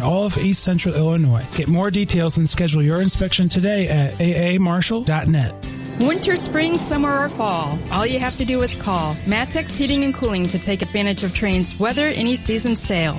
in all of East Central Illinois. Get more details and schedule your inspection today at aamarshall.net. Winter, spring, summer, or fall, all you have to do is call Matex Heating and Cooling to take advantage of Train's Weather Any Season sale.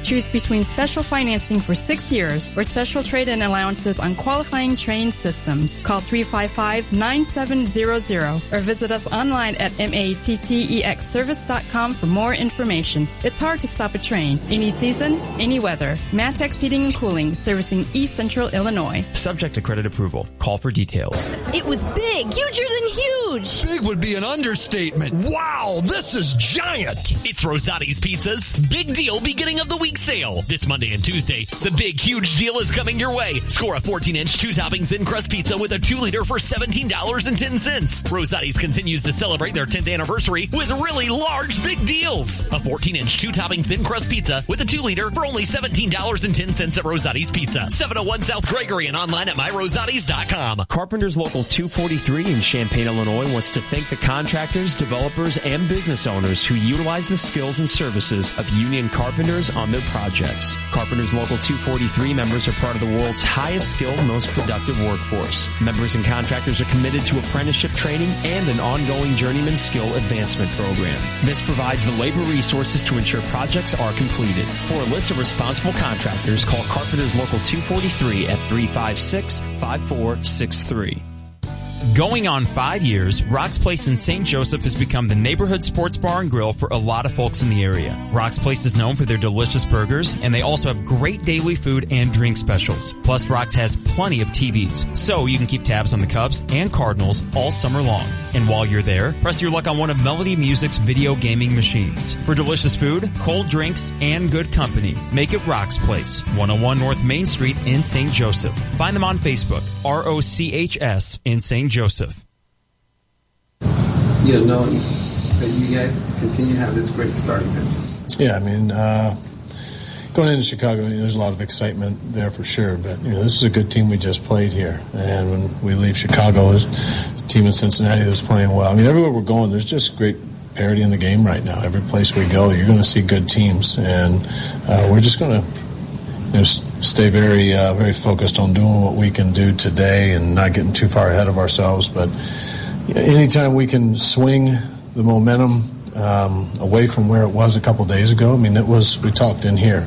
Choose between special financing for 6 years or special trade-in allowances on qualifying Train systems. Call 355-9700 or visit us online at mattexservice.com for more information. It's hard to stop a train. Any season, any weather. Matex Heating and Cooling, servicing East Central Illinois. Subject to credit approval. Call for details. It was big, huger than huge. Big would be an understatement. Wow, this is giant. It's Rosati's Pizza's Big Deal Beginning of the Week sale. This Monday and Tuesday, the big, huge deal is coming your way. Score a 14-inch, 2-topping thin crust pizza with a 2-liter for $17.10. Rosati's continues to celebrate their 10th anniversary with really large, big deals. A 14-inch, 2-topping thin crust pizza with a 2-liter for only $17.10 at Rosati's Pizza. 701 South Gregory and online at myrosatis.com. Carpenter's Local 243 in Champaign, Illinois wants to thank the contractors, developers, and business owners who utilize the skills and services of union carpenters on their projects. Carpenter's Local 243 members are part of the world's highest skilled, most productive workforce. Members and contractors are committed to apprenticeship training and an ongoing journeyman skill advancement program. This provides the labor resources to ensure projects are completed. For a list of responsible contractors, call Carpenter's Local 243 at 356-5463. Going on 5 years, Rock's Place in St. Joseph has become the neighborhood sports bar and grill for a lot of folks in the area. Rock's Place is known for their delicious burgers, and they also have great daily food and drink specials. Plus, Rock's has plenty of TVs, so you can keep tabs on the Cubs and Cardinals all summer long. And while you're there, press your luck on one of Melody Music's video gaming machines. For delicious food, cold drinks, and good company, make it Rock's Place, 101 North Main Street in St. Joseph. Find them on Facebook, ROCHS in St. Joseph. You know that you guys continue to have this great starting pitch. Yeah, I mean, going into Chicago, there's a lot of excitement there for sure. But this is a good team we just played here, and when we leave Chicago, there's a team in Cincinnati that's playing well. I mean, everywhere we're going, there's just great parity in the game right now. Every place we go, you're going to see good teams, and we're just going to stay very, very focused on doing what we can do today and not getting too far ahead of ourselves. But anytime we can swing the momentum away from where it was a couple days ago, I mean, we talked in here,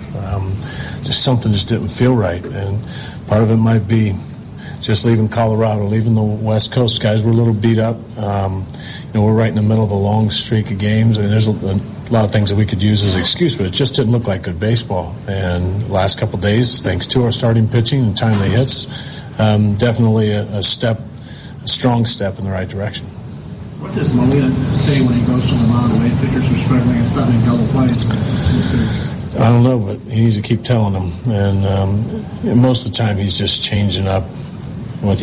just something just didn't feel right. And part of it might be just leaving Colorado, leaving the West Coast. Guys were a little beat up. We're right in the middle of a long streak of games. I mean, there's a lot of things that we could use as an excuse, but it just didn't look like good baseball. And the last couple of days, thanks to our starting pitching and timely hits, definitely a strong step in the right direction. What does Molina say when he goes to the mound? The way pitchers are struggling and having double plays? I don't know, but he needs to keep telling them. And most of the time, he's just changing up with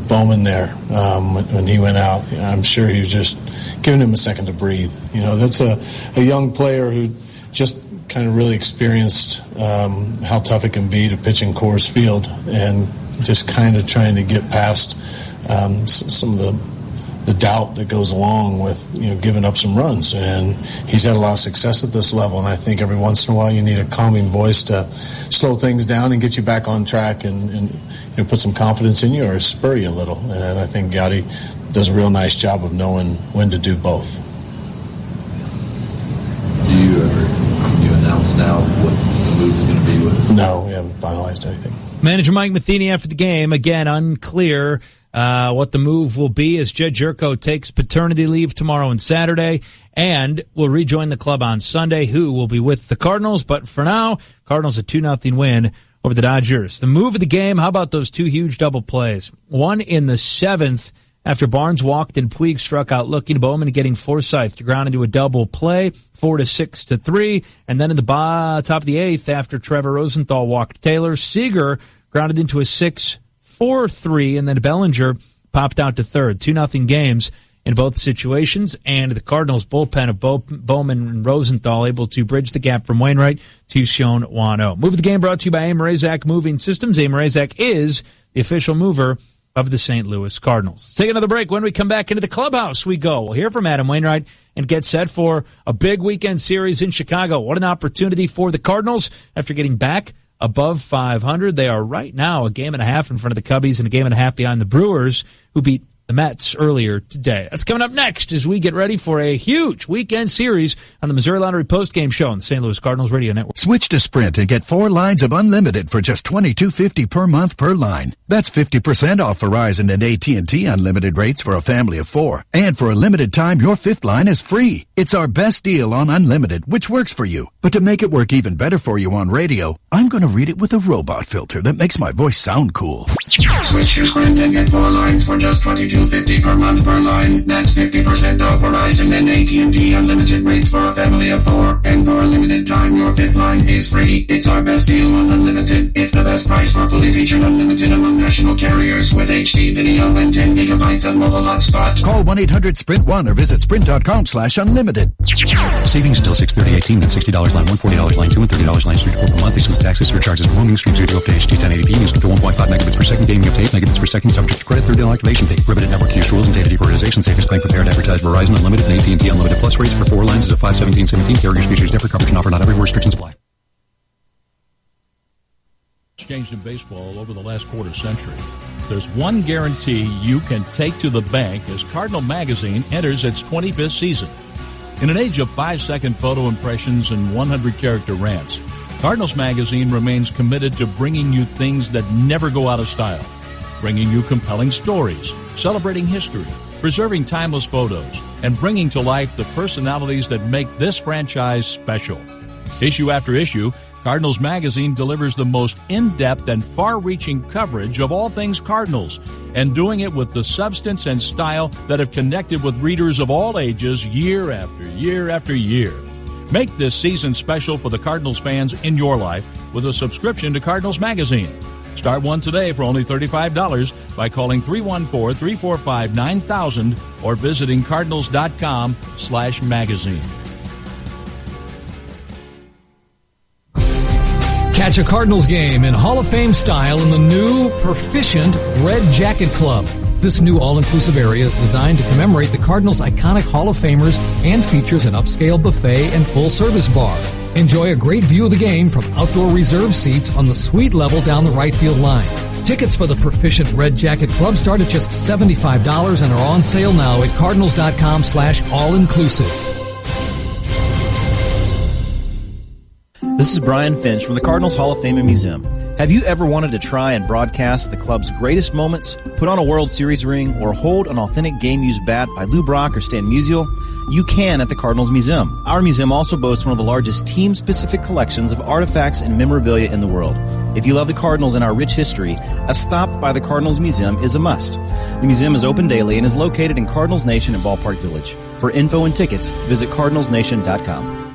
Bowman there when he went out. I'm sure he was just giving him a second to breathe. That's a young player who just kind of really experienced how tough it can be to pitch in Coors Field, and just kind of trying to get past some of the doubt that goes along with giving up some runs. And he's had a lot of success at this level, and I think every once in a while you need a calming voice to slow things down and get you back on track and put some confidence in you or spur you a little. And I think Gotti does a real nice job of knowing when to do both. Do you announce now what the move's going to be with? No, we haven't finalized anything. Manager Mike Matheny after the game, again, unclear what the move will be as Jed Jerko takes paternity leave tomorrow and Saturday and will rejoin the club on Sunday, who will be with the Cardinals. But for now, Cardinals a 2-0 win over the Dodgers. The move of the game, how about those two huge double plays? One in the 7th after Barnes walked and Puig struck out, looking to Bowman getting Forsythe to ground into a double play, 4-6-3. And then in the top of the 8th, after Trevor Rosenthal walked Taylor, Seager grounded into a 6-4-3, and then Bellinger popped out to third. 2-0 games in both situations, and the Cardinals bullpen of Bowman and Rosenthal able to bridge the gap from Wainwright to Sean Wano. Move of the game brought to you by Amerazak Moving Systems. Amerazak is the official mover of the St. Louis Cardinals. Let's take another break. When we come back into the clubhouse, we go. We'll hear from Adam Wainwright and get set for a big weekend series in Chicago. What an opportunity for the Cardinals after getting back above 500. They are right now a game and a half in front of the Cubbies and a game and a half behind the Brewers, who beat the Mets earlier today. That's coming up next as we get ready for a huge weekend series on the Missouri Lottery postgame show on the St. Louis Cardinals Radio Network. Switch to Sprint and get 4 lines of unlimited for just $22.50 per month per line. That's 50% off Verizon and AT&T unlimited rates for a family of 4. And for a limited time, your 5th line is free. It's our best deal on unlimited, which works for you. But to make it work even better for you on radio, I'm going to read it with a robot filter that makes my voice sound cool. Switch to Sprint and get 4 lines for just $22.50 per month per line. That's 50% off Verizon and AT&T unlimited rates for a family of 4. And for a limited time, your 5th line is free. It's our best deal on unlimited. It's the best price for fully featured unlimited among national carriers with HD video and 10 gigabytes of mobile hotspot. Call 1-800-SPRINT1 or visit sprint.com/unlimited. Savings until 6/30/18 and $60 line 1, $40 line 2, and $30 line 3 per month. Excludes taxes, surcharges, and roaming. Streams video up to HD 1080p. Music up to 1.5 megabits per second. Gaming up to 8 megabits per second. Subject to credit. 30-day activation fee. Prohibited network use rules and data deprioritization. Safest bank prepared to advertise Verizon Unlimited and AT&T Unlimited Plus rates for 4 lines is a 5/17/17. Carriers features different coverage and offer not everywhere. Restrictions apply. Changed in baseball over the last quarter century. There's one guarantee you can take to the bank as Cardinal Magazine enters its 25th season. In an age of 5-second photo impressions and 100-character rants, Cardinals Magazine remains committed to bringing you things that never go out of style, bringing you compelling stories, celebrating history, preserving timeless photos, and bringing to life the personalities that make this franchise special. Issue after issue, Cardinals Magazine delivers the most in-depth and far-reaching coverage of all things Cardinals, and doing it with the substance and style that have connected with readers of all ages year after year after year. Make this season special for the Cardinals fans in your life with a subscription to Cardinals Magazine. Start one today for only $35 by calling 314-345-9000 or visiting cardinals.com/magazine. Catch a Cardinals game in Hall of Fame style in the new Proficient Red Jacket Club. This new all-inclusive area is designed to commemorate the Cardinals' iconic Hall of Famers and features an upscale buffet and full-service bar. Enjoy a great view of the game from outdoor reserve seats on the suite level down the right field line. Tickets for the Proficient Red Jacket Club start at just $75 and are on sale now at cardinals.com/all-inclusive. This is Brian Finch from the Cardinals Hall of Fame and Museum. Have you ever wanted to try and broadcast the club's greatest moments, put on a World Series ring, or hold an authentic game-used bat by Lou Brock or Stan Musial? You can at the Cardinals Museum. Our museum also boasts one of the largest team-specific collections of artifacts and memorabilia in the world. If you love the Cardinals and our rich history, a stop by the Cardinals Museum is a must. The museum is open daily and is located in Cardinals Nation in Ballpark Village. For info and tickets, visit cardinalsnation.com.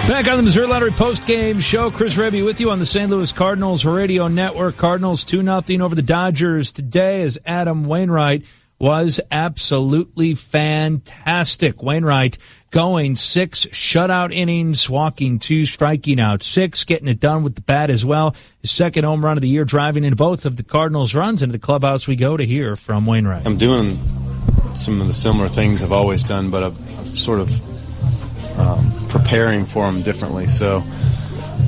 Back on the Missouri Lottery postgame show, Chris Rebby with you on the St. Louis Cardinals Radio Network. Cardinals 2-0 over the Dodgers today as Adam Wainwright was absolutely fantastic. Wainwright going 6 shutout innings, walking 2, striking out 6, getting it done with the bat as well. His second home run of the year, driving in both of the Cardinals' runs. Into the clubhouse we go to hear from Wainwright. I'm doing some of the similar things I've always done, but I've sort of preparing for them differently. So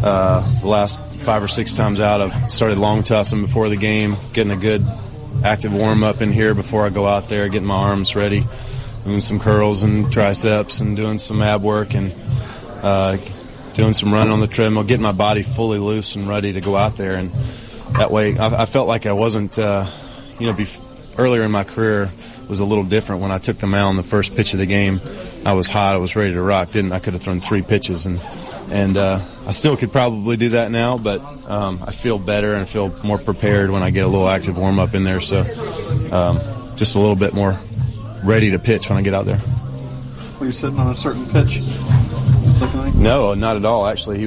the last 5 or 6 times out, I've started long tossing before the game, getting a good active warm-up in here before I go out there, getting my arms ready, doing some curls and triceps and doing some ab work and doing some running on the treadmill, getting my body fully loose and ready to go out there. And that way I felt like I wasn't, earlier in my career was a little different. When I took the mound the first pitch of the game, I was hot, I was ready to rock. I could have thrown 3 pitches, and I still could probably do that now, but I feel better and feel more prepared when I get a little active warm-up in there, so just a little bit more ready to pitch when I get out there. Were you sitting on a certain pitch? No, not at all. Actually, he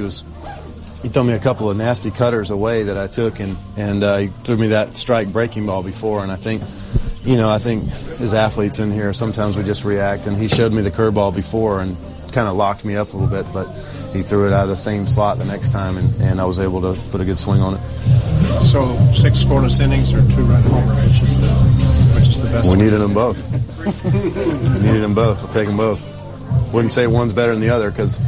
threw me a couple of nasty cutters away that I took, and he threw me that strike breaking ball before. And I think as athletes in here, sometimes we just react. And he showed me the curveball before and kind of locked me up a little bit, but he threw it out of the same slot the next time, and I was able to put a good swing on it. So 6 scoreless innings or 2-run homer, which is the best? We needed them both. We'll take them both. Wouldn't say one's better than the other because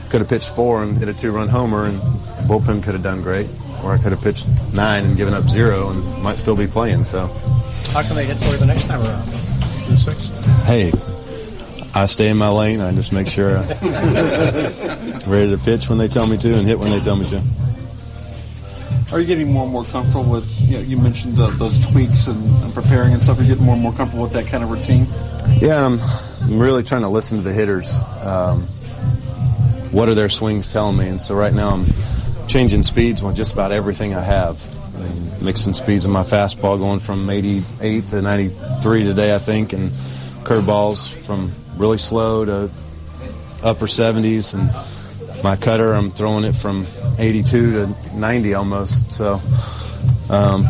could have pitched 4 and hit a 2-run homer, and bullpen could have done great, or I could have pitched 9 and given up 0 and might still be playing. So, how can they hit for you the next time around? 6. Hey, I stay in my lane. I just make sure I'm ready to pitch when they tell me to and hit when they tell me to. Are you getting more and more comfortable with? You mentioned those tweaks and preparing and stuff. Are you getting more and more comfortable with that kind of routine? Yeah, I'm really trying to listen to the hitters. What are their swings telling me? And so right now I'm changing speeds on just about everything I have. I mean, mixing speeds of my fastball, going from 88 to 93 today, I think, and curveballs from really slow to upper 70s. And my cutter, I'm throwing it from 82 to 90 almost. So I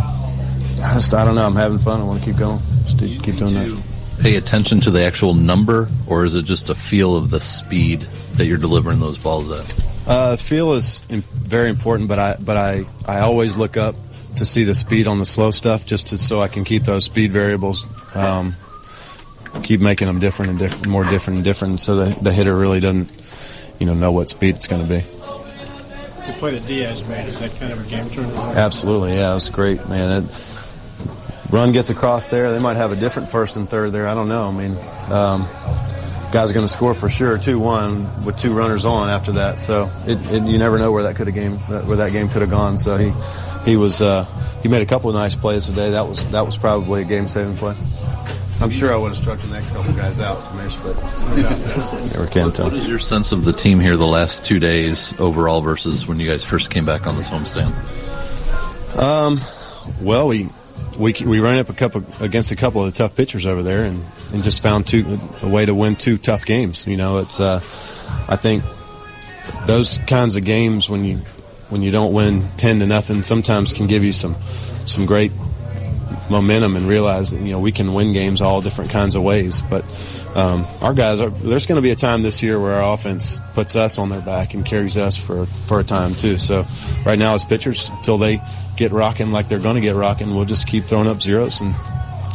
don't know. I'm having fun. I want to keep going. Just keep doing that. Pay attention to the actual number, or is it just a feel of the speed that you're delivering those balls at? Feel is very important, but I always look up to see the speed on the slow stuff, so I can keep those speed variables, keep making them different and different, more different and different, so the hitter really doesn't, know what speed it's going to be. The play that Diaz made, is that kind of a game changer? Absolutely, yeah, it was great, man. Run gets across there. They might have a different first and third there. I don't know. I mean, guy's going to score for sure 2-1 with 2 runners on after that. So you never know where that game could have gone. So he made a couple of nice plays today. That was probably a game-saving play. I'm sure I would have struck the next couple guys out, but never can tell. What is your sense of the team here the last 2 days overall versus when you guys first came back on this homestand? Well, we ran up against a couple of the tough pitchers over there, and just found a way to win 2 tough games. It's I think those kinds of games when you don't win 10-0 sometimes can give you some great momentum and realize that we can win games all different kinds of ways. But our guys there's going to be a time this year where our offense puts us on their back and carries us for a time too. So right now as pitchers, until they get rocking like they're going to get rocking, we'll just keep throwing up zeros and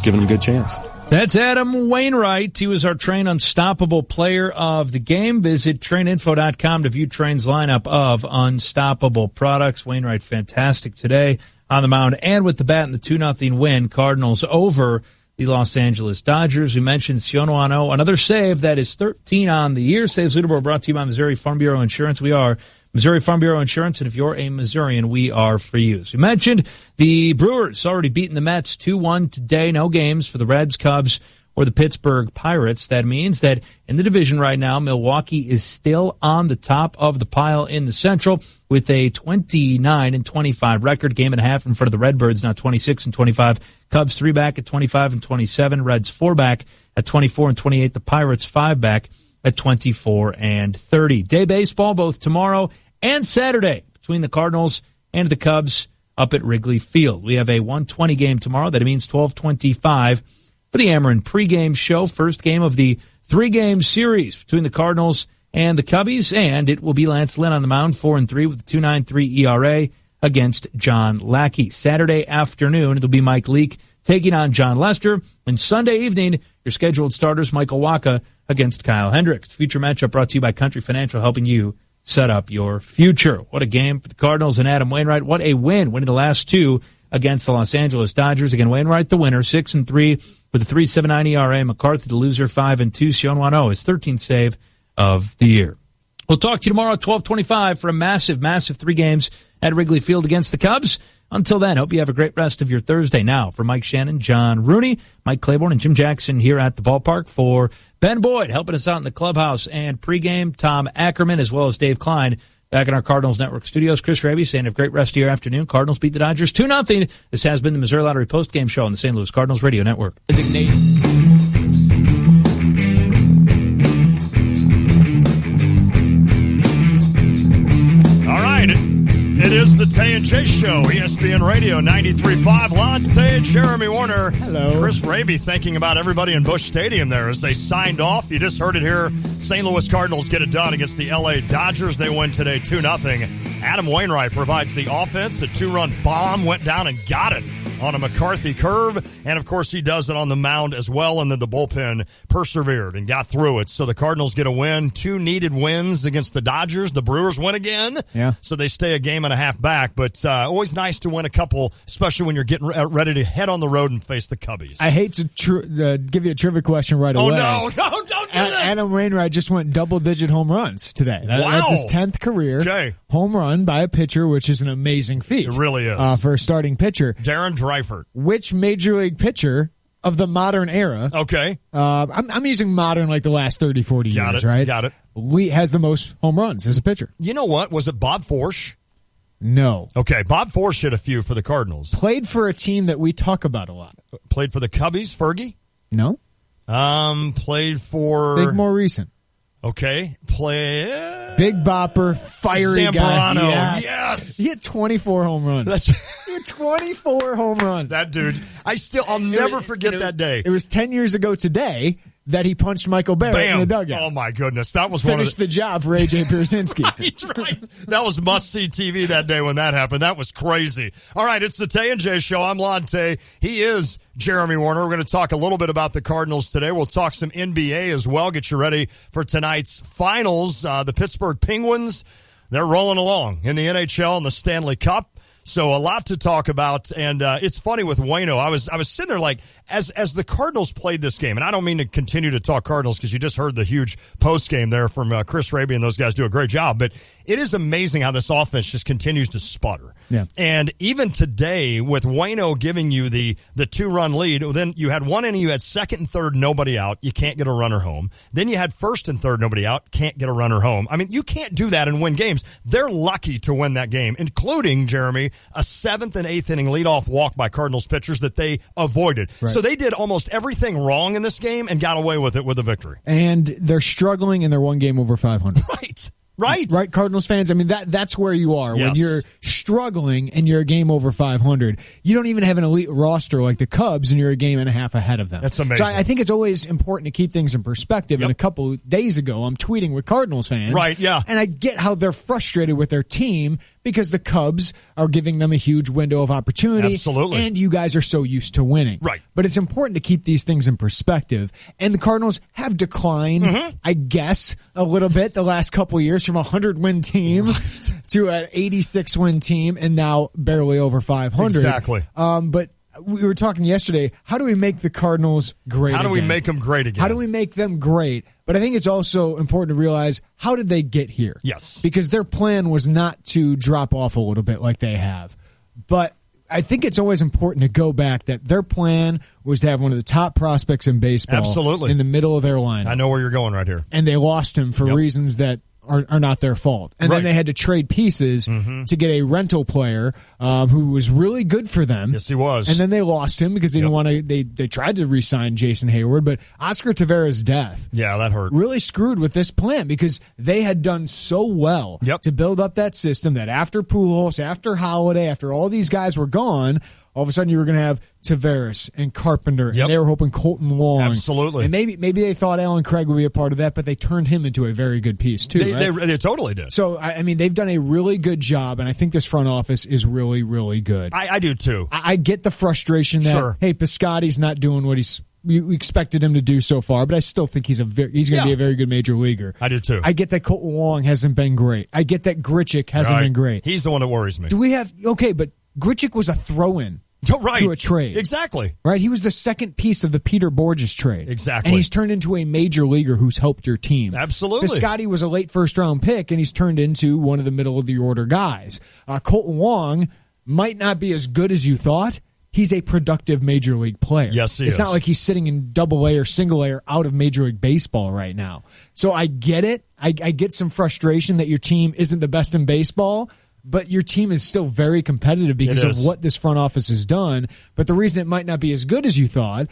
giving them a good chance. That's Adam Wainwright. He was our Train Unstoppable Player of the Game. Visit traininfo.com to view Train's lineup of unstoppable products. Wainwright, fantastic today on the mound and with the bat in the 2-0 win. Cardinals over the Los Angeles Dodgers. We mentioned Siono Ano, another save that is 13 on the year. Saves leaderboard brought to you by Missouri Farm Bureau Insurance. We are Missouri Farm Bureau Insurance, and if you're a Missourian, we are for you. As we mentioned, the Brewers already beaten the Mets 2-1 today. No games for the Reds, Cubs, or the Pittsburgh Pirates. That means that in the division right now, Milwaukee is still on the top of the pile in the Central with a 29-25 record, game and a half in front of the Redbirds, now 26-25. Cubs 3 back at 25-27. Reds 4 back at 24-28. The Pirates 5 back at 24-30. Day baseball both tomorrow and Saturday between the Cardinals and the Cubs up at Wrigley Field. We have a 1:20 game tomorrow. That means 12:25 for the Ameren pregame show. First game of the 3-game series between the Cardinals and the Cubbies, and it will be Lance Lynn on the mound, 4-3 with a 2.93 ERA against John Lackey. Saturday afternoon, it'll be Mike Leake taking on John Lester, and Sunday evening, your scheduled starters, Michael Wacha against Kyle Hendricks. Future matchup brought to you by Country Financial, helping you set up your future. What a game for the Cardinals and Adam Wainwright. What a win, winning the last 2 against the Los Angeles Dodgers. Again, Wainwright the winner, 6-3 with a 3.79 ERA. McCarthy the loser, 5-2. Sion Wano, his 13th save of the year. We'll talk to you tomorrow at 12:25 for a massive 3 games at Wrigley Field against the Cubs. Until then, hope you have a great rest of your Thursday. Now, for Mike Shannon, John Rooney, Mike Claiborne, and Jim Jackson here at the ballpark, for Ben Boyd helping us out in the clubhouse and pregame, Tom Ackerman, as well as Dave Klein back in our Cardinals Network studios. Chris Raby saying have a great rest of your afternoon. Cardinals beat the Dodgers 2-0. This has been the Missouri Lottery postgame show on the St. Louis Cardinals Radio Network. is the Tay and J Show, ESPN Radio 93.5. Lon Tay and Jeremy Warner. Hello. Chris Raby thinking about everybody in Busch Stadium there as they signed off. You just heard it here. St. Louis Cardinals get it done against the LA Dodgers. They win today 2-0. Adam Wainwright provides the offense. A 2-run bomb went down and got it on a McCarthy curve. And, of course, he does it on the mound as well. And then the bullpen persevered and got through it. So the Cardinals get a win. 2 needed wins against the Dodgers. The Brewers win again. Yeah. So they stay a game and a half back. But always nice to win a couple, especially when you're getting ready to head on the road and face the Cubbies. I hate to give you a trivia question right away. Oh, no, don't do this. Adam Wainwright just went double-digit home runs today. Wow. That's his 10th career home run by a pitcher, which is an amazing feat. It really is. For a starting pitcher. Darren Dreifert. Which major league pitcher of the modern era? Okay. I'm using modern like the last 30, 40 years, right? Got it. Has the most home runs as a pitcher. You know what? Was it Bob Forsch? No. Okay, Bob Forsch hit a few for the Cardinals. Played for a team that we talk about a lot. Played for the Cubbies, Fergie? No. Played for... Big, more recent. Okay. Big bopper, fiery guy. Zambrano. Yes. He hit 24 home runs. He hit 24 home runs. That dude. I'll never forget that day. It was 10 years ago today that he punched Michael Barrett in the dugout. Oh, my goodness. That was Finished the job for A.J. Pierzynski. right. That was must-see TV that day when that happened. That was crazy. All right, it's the Tay and J Show. I'm Lon Tay. He is Jeremy Warner. We're going to talk a little bit about the Cardinals today. We'll talk some NBA as well. Get you ready for tonight's finals. The Pittsburgh Penguins, they're rolling along in the NHL and the Stanley Cup. So a lot to talk about, and it's funny with Waino. I was sitting there like, as the Cardinals played this game, and I don't mean to continue to talk Cardinals because you just heard the huge post game there from Chris Raby, and those guys do a great job. But it is amazing how this offense just continues to sputter. Yeah. And even today, with Waino giving you the 2-run lead, then you had one inning, you had second and third, nobody out, you can't get a runner home. Then you had first and third, nobody out, can't get a runner home. I mean, you can't do that and win games. They're lucky to win that game, including, Jeremy, a 7th and 8th inning leadoff walk by Cardinals pitchers that they avoided. Right. So they did almost everything wrong in this game and got away with it with a victory. And they're struggling, and they're one game over 500. Right, Cardinals fans. I mean, that's where you are when you're struggling and you're a game over 500. You don't even have an elite roster like the Cubs, and you're a game and a half ahead of them. That's amazing. So I think it's always important to keep things in perspective. And a couple of days ago, I'm tweeting with Cardinals fans. Right, yeah. And I get how they're frustrated with their team because the Cubs are giving them a huge window of opportunity. Absolutely. And you guys are so used to winning. Right. But it's important to keep these things in perspective. And the Cardinals have declined, I guess, a little bit the last couple of years from a 100-win team to an 86-win team and now barely over 500. Exactly. But we were talking yesterday, how do we make the Cardinals great How do we again? make them great again? How do we make them great? But I think it's also important to realize, how did they get here? Yes. Because their plan was not to drop off a little bit like they have. But I think it's always important to go back that their plan was to have one of the top prospects in baseball Absolutely. in the middle of their lineup. I know where you're going right here. And they lost him for reasons that are not their fault. And then they had to trade pieces to get a rental player who was really good for them. Yes, he was. And then they lost him because they didn't want to. They tried to re-sign Jason Hayward, but Oscar Tavares' death, that hurt. Really screwed with this plan because they had done so well to build up that system that after Pujols, after Holiday, after all these guys were gone, all of a sudden you were going to have Tavares and Carpenter, and they were hoping Colton Long. Absolutely. And maybe they thought Alan Craig would be a part of that, but they turned him into a very good piece, too. They totally did. So, I mean, they've done a really good job, and I think this front office is really, really good. I do, too. I get the frustration that, hey, Piscotty's not doing what we expected him to do so far, but I still think he's going to be a very good major leaguer. I do, too. I get that Colton Long hasn't been great. I get that Grichuk hasn't been great. He's the one that worries me. Do we have – okay, but Grichuk was a throw-in. To a trade. Exactly. Right? He was the second piece of the Peter Borges trade. Exactly. And he's turned into a major leaguer who's helped your team. Absolutely. Piscotty was a late first-round pick, and he's turned into one of the middle-of-the-order guys. Colton Long might not be as good as you thought. He's a productive major league player. Yes, he is. It's not like he's sitting in double-A or single-A or out of Major League Baseball right now. So I get it. I get some frustration that your team isn't the best in baseball. but your team is still very competitive because of what this front office has done. But the reason it might not be as good as you thought,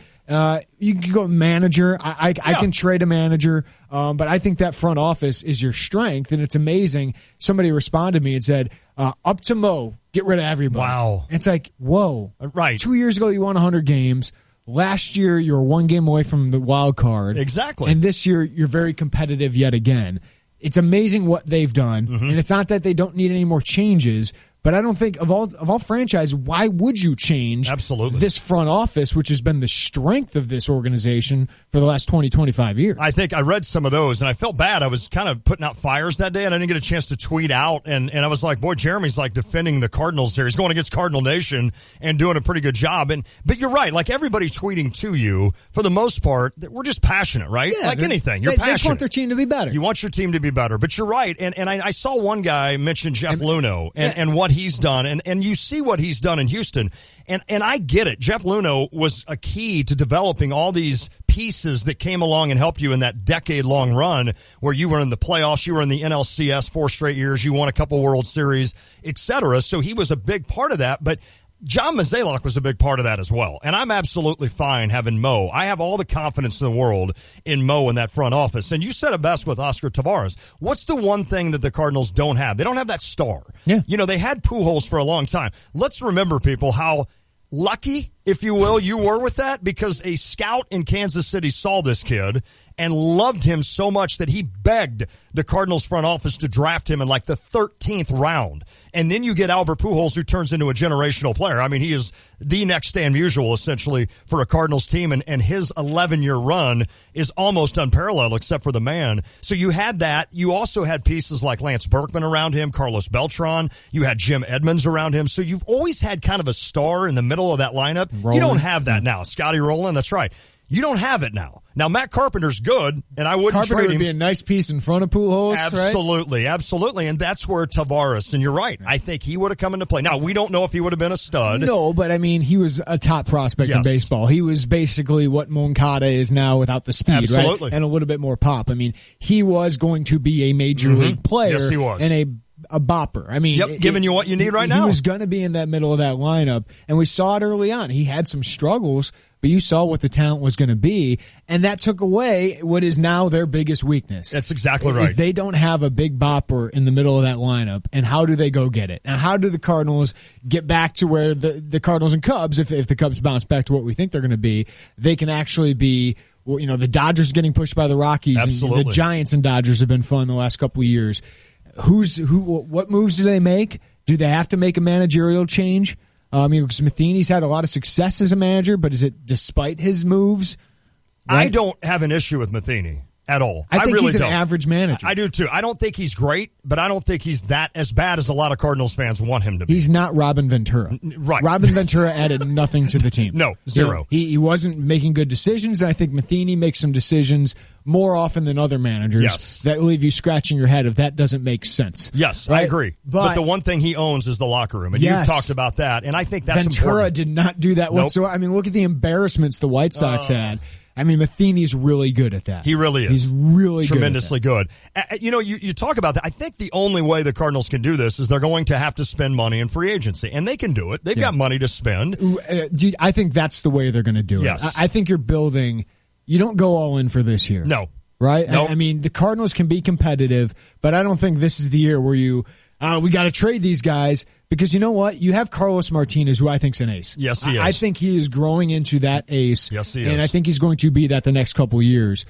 you can go manager. I can trade a manager, but I think that front office is your strength, and it's amazing. Somebody responded to me and said, up to Mo, get rid of everybody. Wow. It's like, whoa. Right. 2 years ago, you won 100 games. Last year, you were one game away from the wild card. Exactly. And this year, you're very competitive yet again. It's amazing what they've done, and it's not that they don't need any more changes, but I don't think of all franchise, why would you change this front office, which has been the strength of this organization for the last 20, 25 years? I think I read some of those, and I felt bad. I was kind of putting out fires that day, and I didn't get a chance to tweet out, and I was like, boy, Jeremy's like defending the Cardinals there. He's going against Cardinal Nation and doing a pretty good job. But you're right. Like, everybody tweeting to you, for the most part, we're just passionate, right? Yeah, like anything. You're they passionate. just want their team to be better. You want your team to be better. But you're right. And I saw one guy mention Jeff Luhnow and what he's done, and you see what he's done in Houston. And I get it. Jeff Luhnow was a key to developing all these pieces that came along and helped you in that decade-long run where you were in the playoffs, you were in the NLCS 4 straight years, you won a couple World Series, etc. So he was a big part of that. But John Mozeliak was a big part of that as well. And I'm absolutely fine having Mo. I have all the confidence in the world in Mo in that front office. And you said it best with Oscar Taveras. What's the one thing that the Cardinals don't have? They don't have that star. Yeah. You know, they had Pujols for a long time. Let's remember, people, how lucky, if you will, you were with that, because a scout in Kansas City saw this kid and loved him so much that he begged the Cardinals front office to draft him in like the 13th round. And then you get Albert Pujols, who turns into a generational player. I mean, he is the next Stan Musial, essentially, for a Cardinals team, and his 11-year run is almost unparalleled, except for the man. So you had that. You also had pieces like Lance Berkman around him, Carlos Beltran. You had Jim Edmonds around him. So you've always had kind of a star in the middle of that lineup. Rowland. You don't have that now. Scotty Rowland, that's right. You don't have it now. Now, Matt Carpenter's good, and I wouldn't Carpenter trade him. would be a nice piece in front of Pujols, Absolutely, right? Absolutely. And that's where Taveras, and you're right, I think he would have come into play. Now, we don't know if he would have been a stud. No, but I mean, he was a top prospect in baseball. He was basically what Moncada is now without the speed, Absolutely. right? And a little bit more pop. I mean, he was going to be a major league player. Yes, he was. And a bopper. I mean, giving you what you need right now. He was going to be in that middle of that lineup, and we saw it early on. He had some struggles, but you saw what the talent was going to be, and that took away what is now their biggest weakness. That's exactly right. Is they don't have a big bopper in the middle of that lineup, and how do they go get it? And how do the Cardinals get back to where the Cardinals and Cubs, if the Cubs bounce back to what we think they're going to be, they can actually be. Well, you know, the Dodgers getting pushed by the Rockies. Absolutely. And the Giants and Dodgers have been fun the last couple of years. What moves do they make? Do they have to make a managerial change? Because Matheny's had a lot of success as a manager, but is it despite his moves? Right? I don't have an issue with Matheny at all. I think really he's an don't. average manager. I do too. I don't think he's great, but I don't think he's that as bad as a lot of Cardinals fans want him to be. He's not Robin Ventura. Right. Robin Ventura added nothing to the team. No, zero. He wasn't making good decisions, and I think Matheny makes some decisions more often than other managers that leave you scratching your head if that doesn't make sense. Yes, right? I agree. But the one thing he owns is the locker room, and you've talked about that, and I think that's Ventura important. did not do that whatsoever. I mean, look at the embarrassments the White Sox had. I mean, Matheny's really good at that. He really is. He's really tremendously good. You know, you talk about that. I think the only way the Cardinals can do this is they're going to have to spend money in free agency, and they can do it. They've got money to spend. I think that's the way they're going to do it. Yes. I think you're building. You don't go all in for this year. No. Right? Nope. I mean, the Cardinals can be competitive, but I don't think this is the year where we got to trade these guys. Because you know what? You have Carlos Martinez, who I think's an ace. Yes, he is. I think he is growing into that ace. Yes, he and is. I think he's going to be that the next couple of years.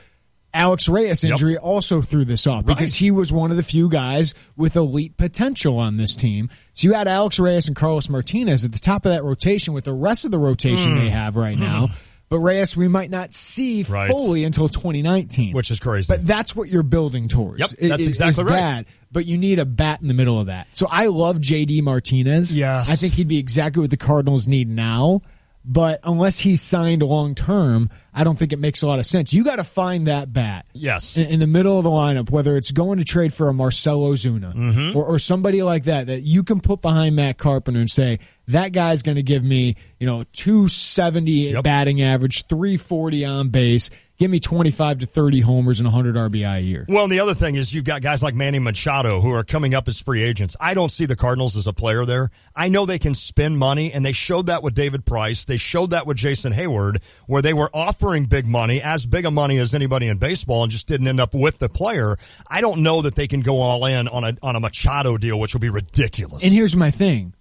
Alex Reyes' injury also threw this off because he was one of the few guys with elite potential on this team. So you had Alex Reyes and Carlos Martinez at the top of that rotation with the rest of the rotation they have right now. But Reyes, we might not see fully until 2019. Which is crazy. But that's what you're building towards. Yep, that's exactly right. That, but you need a bat in the middle of that. So I love J.D. Martinez. Yes. I think he'd be exactly what the Cardinals need now. But unless he's signed long term, I don't think it makes a lot of sense. You got to find that bat. Yes. In the middle of the lineup, whether it's going to trade for a Marcell Ozuna or somebody like that you can put behind Matt Carpenter and say, that guy's going to give me, 270 batting average, 340 on base, Give me 25 to 30 homers and 100 RBI a year. Well, and the other thing is you've got guys like Manny Machado who are coming up as free agents. I don't see the Cardinals as a player there. I know they can spend money, and they showed that with David Price. They showed that with Jason Hayward, where they were offering big money, as big a money as anybody in baseball, and just didn't end up with the player. I don't know that they can go all in on a Machado deal, which will be ridiculous. And here's my thing.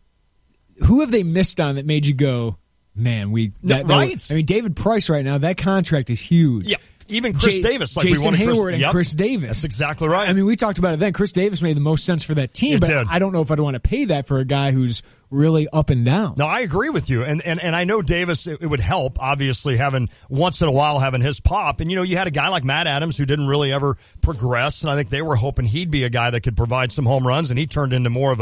Who have they missed on that made you go, man, right? I mean, David Price right now, that contract is huge. Yeah. Even Chris Davis. Like Jason Hayward and yep. Chris Davis. That's exactly right. I mean, we talked about it then. Chris Davis made the most sense for that team, but I don't know if I'd want to pay that for a guy who's really up and down. No, I agree with you. And I know Davis, it would help, obviously, having once in a while having his pop. And, you had a guy like Matt Adams who didn't really ever progress, and I think they were hoping he'd be a guy that could provide some home runs, and he turned into more of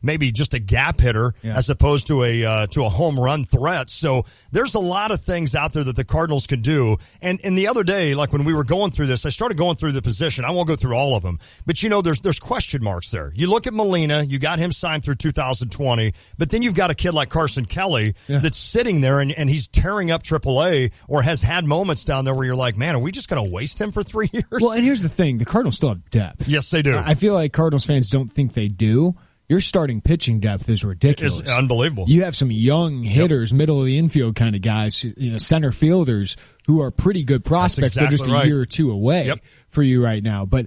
maybe just a gap hitter as opposed to a home run threat. So there's a lot of things out there that the Cardinals could do. And the other day, like when we were going through this, I started going through the position. I won't go through all of them, but there's question marks there. You look at Molina, you got him signed through 2020, but then you've got a kid like Carson Kelly that's sitting there and he's tearing up AAA or has had moments down there where you're like, man, are we just going to waste him for 3 years? Well, and here's the thing. The Cardinals still have depth. Yes, they do. I feel like Cardinals fans don't think they do. Your starting pitching depth is ridiculous. It's unbelievable. You have some young hitters, middle of the infield kind of guys, center fielders who are pretty good prospects. They're just a year or two away for you right now. But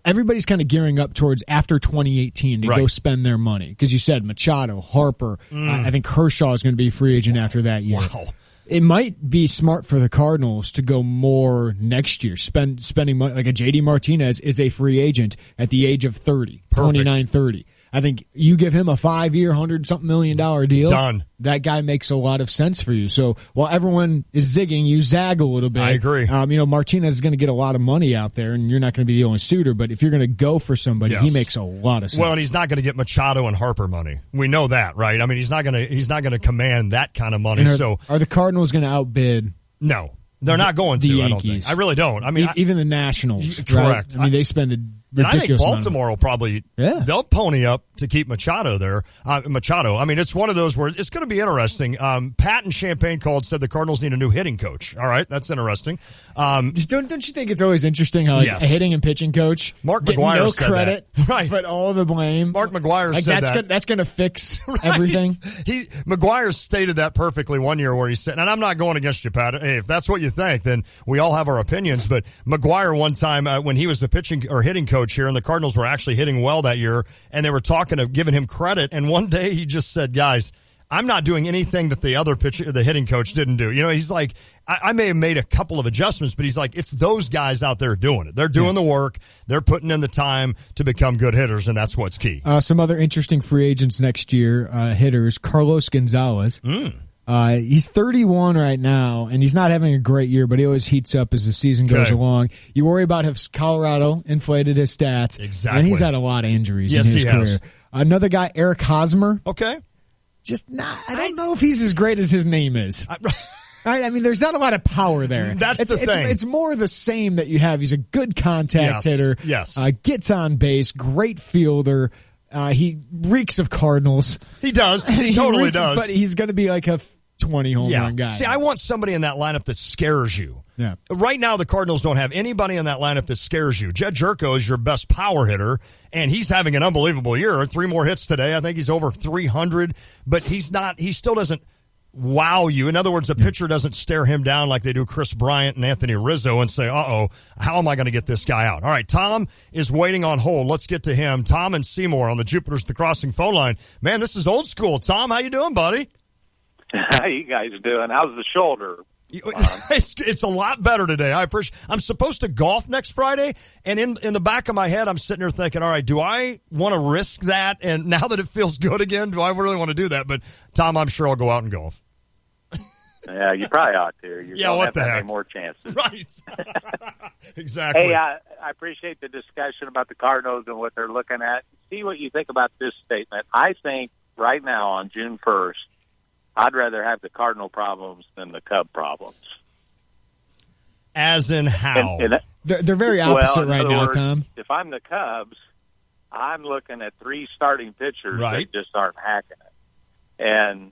everybody's kind of gearing up towards after 2018 to go spend their money. Because you said Machado, Harper, I think Kershaw is going to be a free agent after that year. Wow. It might be smart for the Cardinals to go more next year, spending money. Like a J.D. Martinez is a free agent at the age of 30, 29, 30. I think you give him a 5-year, $100-something million deal. Done. That guy makes a lot of sense for you. So while everyone is zigging, you zag a little bit. I agree. Martinez is going to get a lot of money out there, and you're not going to be the only suitor. But if you're going to go for somebody, he makes a lot of sense. Well, and he's not going to get Machado and Harper money. We know that, right? I mean, he's not going to command that kind of money. Are the Cardinals going to outbid? No. They're not going to, the I don't think. I really don't. I mean, even the Nationals. Correct. Right? I mean, they spend a and I think ridiculous amount. Baltimore will probably they'll pony up to keep Machado there. Machado. I mean, it's one of those where it's going to be interesting. Pat and Champagne called, said the Cardinals need a new hitting coach. All right, that's interesting. Don't you think it's always interesting how a hitting and pitching coach Mark McGuire said credit, that. Right? But all the blame. Mark McGuire said that's going to fix everything. McGuire stated that perfectly one year where he said, and I'm not going against you, Pat. Hey, if that's what you think, then we all have our opinions. But McGuire one time when he was the pitching or hitting coach here, and the Cardinals were actually hitting well that year, and they were talking of giving him credit. And one day he just said, "Guys, I'm not doing anything that the hitting coach didn't do." He's like, I may have made a couple of adjustments, but he's like, it's those guys out there doing it. They're doing the work. They're putting in the time to become good hitters, and that's what's key. Some other interesting free agents next year, hitters, Carlos Gonzalez. He's 31 right now, and he's not having a great year, but he always heats up as the season goes along. You worry about if Colorado inflated his stats. Exactly. And he's had a lot of injuries in his career. Has. Another guy, Eric Hosmer. Okay. I don't know if he's as great as his name is. Right? I mean, there's not a lot of power there. That's the thing. It's more the same that you have. He's a good contact hitter. Yes. Gets on base. Great fielder. He reeks of Cardinals. He does. He totally does. But he's going to be like a 20 home run guy. See, I want somebody in that lineup that scares you. Yeah. Right now, the Cardinals don't have anybody in that lineup that scares you. Jed Jerko is your best power hitter, and he's having an unbelievable year. 3 more hits today. I think he's over 300, but he still doesn't wow you. In other words, a pitcher doesn't stare him down like they do Chris Bryant and Anthony Rizzo and say, uh-oh, how am I going to get this guy out? All right, Tom is waiting on hold. Let's get to him. Tom and Seymour on the Jupiter's The Crossing phone line. Man, this is old school. Tom, how you doing, buddy? How you guys doing? How's the shoulder? It's a lot better today. I appreciate. I'm supposed to golf next Friday, and in the back of my head, I'm sitting there thinking, all right, do I want to risk that? And now that it feels good again, do I really want to do that? But Tom, I'm sure I'll go out and golf. Yeah, you probably ought to. You don't what have the to heck? have any more chances. Right. Exactly. Hey, I appreciate the discussion about the Cardinals and what they're looking at. See what you think about this statement. I think right now on June 1st, I'd rather have the Cardinal problems than the Cub problems. As in how? They're very opposite right now, words, Tom. If I'm the Cubs, I'm looking at 3 starting pitchers Right. that just aren't hacking it. And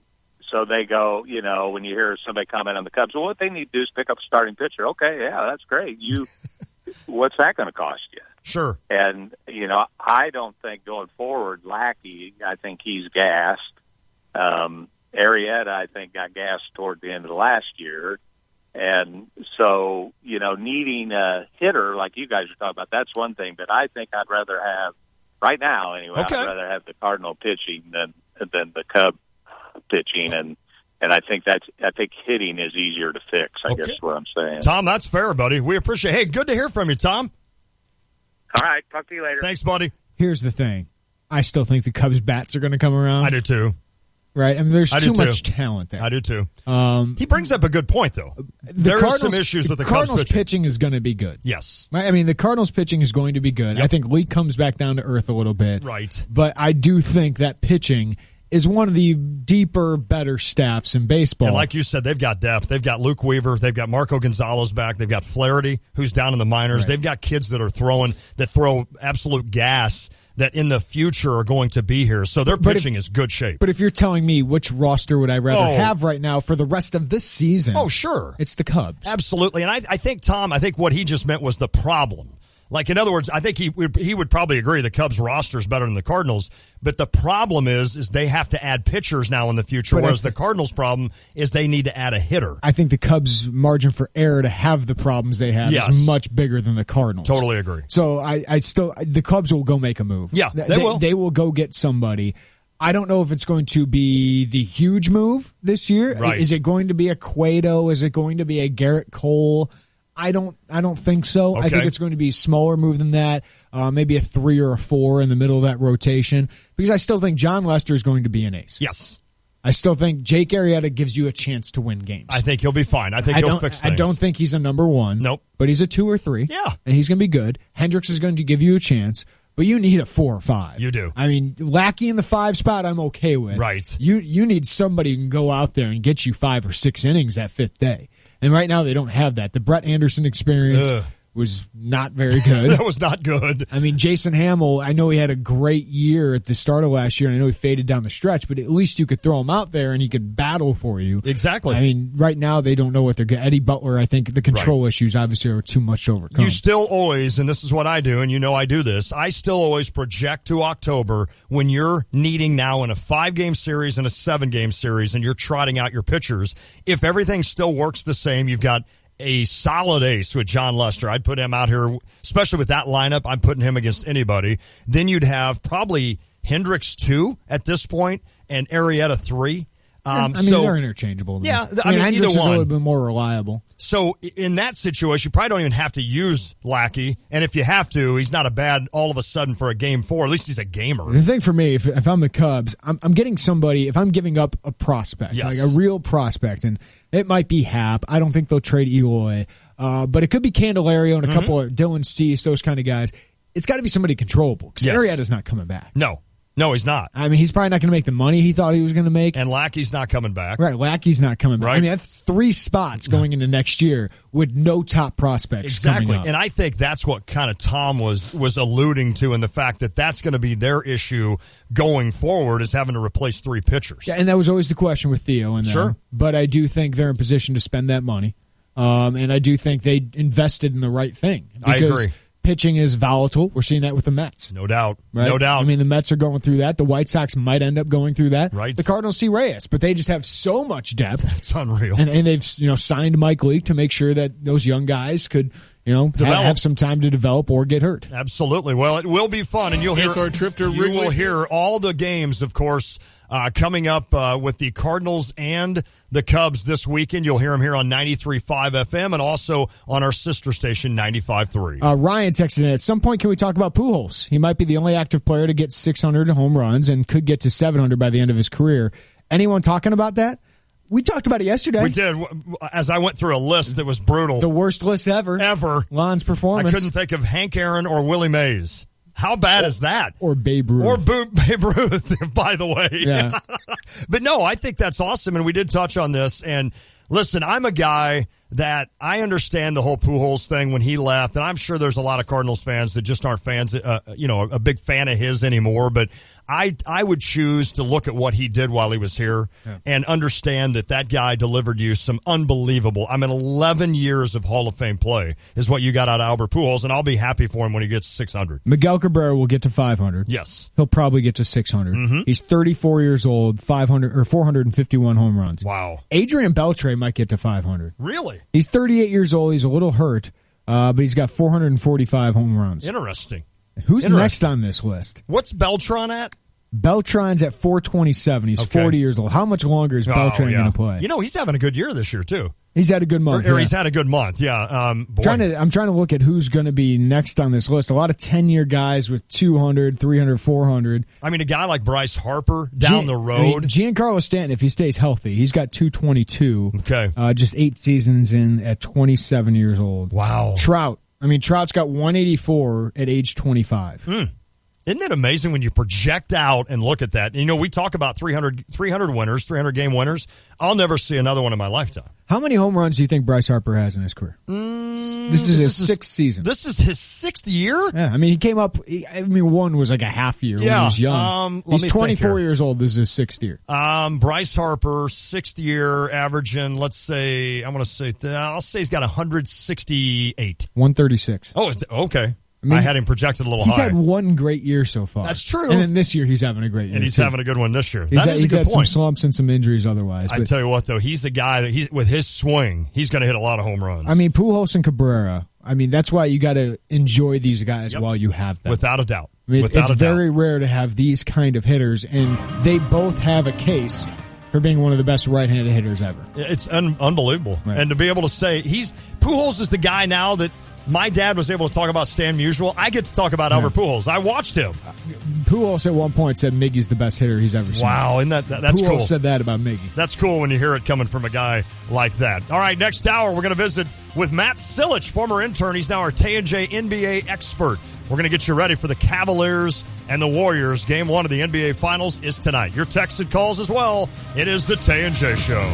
so they go, when you hear somebody comment on the Cubs, well, what they need to do is pick up a starting pitcher. Okay, yeah, that's great. What's that going to cost you? Sure. And, I don't think going forward, Lackey, I think he's gassed. Arrieta, I think, got gassed toward the end of the last year. And so, needing a hitter like you guys are talking about, that's one thing. But I think I'd rather have, right now anyway, I'd rather have the Cardinal pitching than the Cub pitching. And I think hitting is easier to fix, I guess is what I'm saying. Tom, that's fair, buddy. We appreciate it. Hey, good to hear from you, Tom. All right. Talk to you later. Thanks, buddy. Here's the thing. I still think the Cubs bats are going to come around. I do too. Right? I mean, there's too much talent there. I do too. He brings up a good point, though. There are some issues with the Cardinals Cubs pitching is going to be good. Yes. I mean, the Cardinals pitching is going to be good. Yep. I think Lee comes back down to earth a little bit. Right. But I do think that pitching is one of the deeper, better staffs in baseball. And like you said, they've got depth. They've got Luke Weaver. They've got Marco Gonzalez back. They've got Flaherty, who's down in the minors. Right. They've got kids that throw absolute gas that in the future are going to be here. So their pitching is good shape. But if you're telling me which roster would I rather have right now for the rest of this season? Oh, sure. It's the Cubs. Absolutely. And I think, Tom, what he just meant was the problem. Like, in other words, I think he would probably agree the Cubs roster is better than the Cardinals, but the problem is they have to add pitchers now in the future, whereas the Cardinals' problem is they need to add a hitter. I think the Cubs' margin for error to have the problems they have is much bigger than the Cardinals. Totally agree. So the Cubs will go make a move. Yeah, they will. They will go get somebody. I don't know if it's going to be the huge move this year. Right. Is it going to be a Cueto? Is it going to be a Garrett Cole? I don't think so. Okay. I think it's going to be a smaller move than that, maybe a 3 or a 4 in the middle of that rotation, because I still think John Lester is going to be an ace. Yes. I still think Jake Arrieta gives you a chance to win games. I think he'll be fine. I think he'll fix things. I don't think he's a number 1. Nope. But he's a 2 or 3. Yeah. And he's going to be good. Hendricks is going to give you a chance, but you need a 4 or 5. You do. I mean, Lackey in the 5 spot, I'm okay with. Right. You need somebody who can go out there and get you 5 or 6 innings that 5th day. And right now they don't have that. The Brett Anderson experience was not very good. That was not good. I mean, Jason Hamill, I know he had a great year at the start of last year, and I know he faded down the stretch, but at least you could throw him out there and he could battle for you. Exactly. I mean, right now they don't know what they're getting. Eddie Butler, I think the control issues obviously are too much to overcome. You still always, and this is what I do, and I do this, I still always project to October when you're needing now in a 5-game series and a 7-game series and you're trotting out your pitchers. If everything still works the same, you've got a solid ace with John Lester. I'd put him out here, especially with that lineup. I'm putting him against anybody. Then you'd have probably Hendricks 2 at this point and Arrieta 3. They're interchangeable. Yeah, Hendricks either is a one. little bit more reliable. So in that situation, you probably don't even have to use Lackey. And if you have to, he's not a bad all of a sudden for a game 4. At least he's a gamer. The thing for me, if I'm the Cubs, I'm getting somebody, if I'm giving up a prospect, like a real prospect, and it might be Happ. I don't think they'll trade Eloy. But it could be Candelario and a couple of Dylan Cease, those kind of guys. It's got to be somebody controllable because Arrieta's not coming back. No, he's not. I mean, he's probably not going to make the money he thought he was going to make. And Lackey's not coming back. Right, Lackey's not coming back. Right. I mean, that's 3 spots going into next year with no top prospects coming up. And I think that's what kind of Tom was alluding to in the fact that that's going to be their issue going forward is having to replace 3 pitchers. Yeah, and that was always the question with Theo and them. Sure. But I do think they're in position to spend that money. And I do think they invested in the right thing. I agree. Pitching is volatile. We're seeing that with the Mets. No doubt. Right? No doubt. I mean, the Mets are going through that. The White Sox might end up going through that. Right. The Cardinals see Reyes, but they just have so much depth. It's unreal. And they've signed Mike Leake to make sure that those young guys could have some time to develop or get hurt. Absolutely. Well, it will be fun, and you'll hear our trip to you Wrigley. will hear all the games, of course, coming up with the Cardinals and the Cubs this weekend. You'll hear them here on 93.5 FM and also on our sister station, 95.3. Ryan texted in, at some point, can we talk about Pujols? He might be the only active player to get 600 home runs and could get to 700 by the end of his career. Anyone talking about that? We talked about it yesterday. We did. As I went through a list that was brutal. The worst list ever. Lon's performance. I couldn't think of Hank Aaron or Willie Mays. How bad is that? Or Babe Ruth. Or Babe Ruth, by the way. Yeah. But no, I think that's awesome, and we did touch on this. And listen, I'm a guy that I understand the whole Pujols thing when he left, and I'm sure there's a lot of Cardinals fans that just aren't fans, a big fan of his anymore, but I would choose to look at what he did while he was here and understand that guy delivered you some unbelievable, 11 years of Hall of Fame play is what you got out of Albert Pujols, and I'll be happy for him when he gets 600. Miguel Cabrera will get to 500. Yes. He'll probably get to 600. Mm-hmm. He's 34 years old, 451 home runs. Wow. Adrian Beltre might get to 500. Really? He's 38 years old. He's a little hurt, but he's got 445 home runs. Interesting. Who's next on this list? What's Beltran at? Beltran's at 427. He's 40 years old. How much longer is Beltran going to play? He's having a good year this year, too. He's had a good month. Or he's had a good month, yeah. I'm trying to look at who's going to be next on this list. A lot of 10-year guys with 200, 300, 400. A guy like Bryce Harper down the road. Giancarlo Stanton, if he stays healthy, he's got 222. Okay. Just 8 seasons in at 27 years old. Wow. Trout's got 184 at age 25. Isn't it amazing when you project out and look at that? We talk about 300 winners, 300-game winners. I'll never see another one in my lifetime. How many home runs do you think Bryce Harper has in his career? This is his sixth season. This is his 6th year? Yeah, he came up. One was like a half year when he was young. He's 24 years old. This is his 6th year. Bryce Harper, 6th year, averaging, I'll say he's got 168. 136. Oh, okay. I had him projected a little high. He's had one great year so far. That's true. And then this year he's having a great year. And he's having a good one this year. He's that is a good had point. Some slumps and some injuries otherwise. I tell you what, though, he's the guy that with his swing, he's going to hit a lot of home runs. Pujols and Cabrera, that's why you got to enjoy these guys while you have them. Without a doubt. It's very rare to have these kind of hitters, and they both have a case for being one of the best right-handed hitters ever. It's unbelievable. Right. And to be able to say, Pujols is the guy now that my dad was able to talk about Stan Musial. I get to talk about Albert Pujols. I watched him. Pujols at one point said Miggy's the best hitter he's ever seen. Wow, and that's Pujols cool. said that about Miggy. That's cool when you hear it coming from a guy like that. All right, next hour we're going to visit with Matt Silich, former intern. He's now our Tay and J NBA expert. We're going to get you ready for the Cavaliers and the Warriors. Game 1 of the NBA Finals is tonight. Your texts and calls as well. It is the Tay and J Show.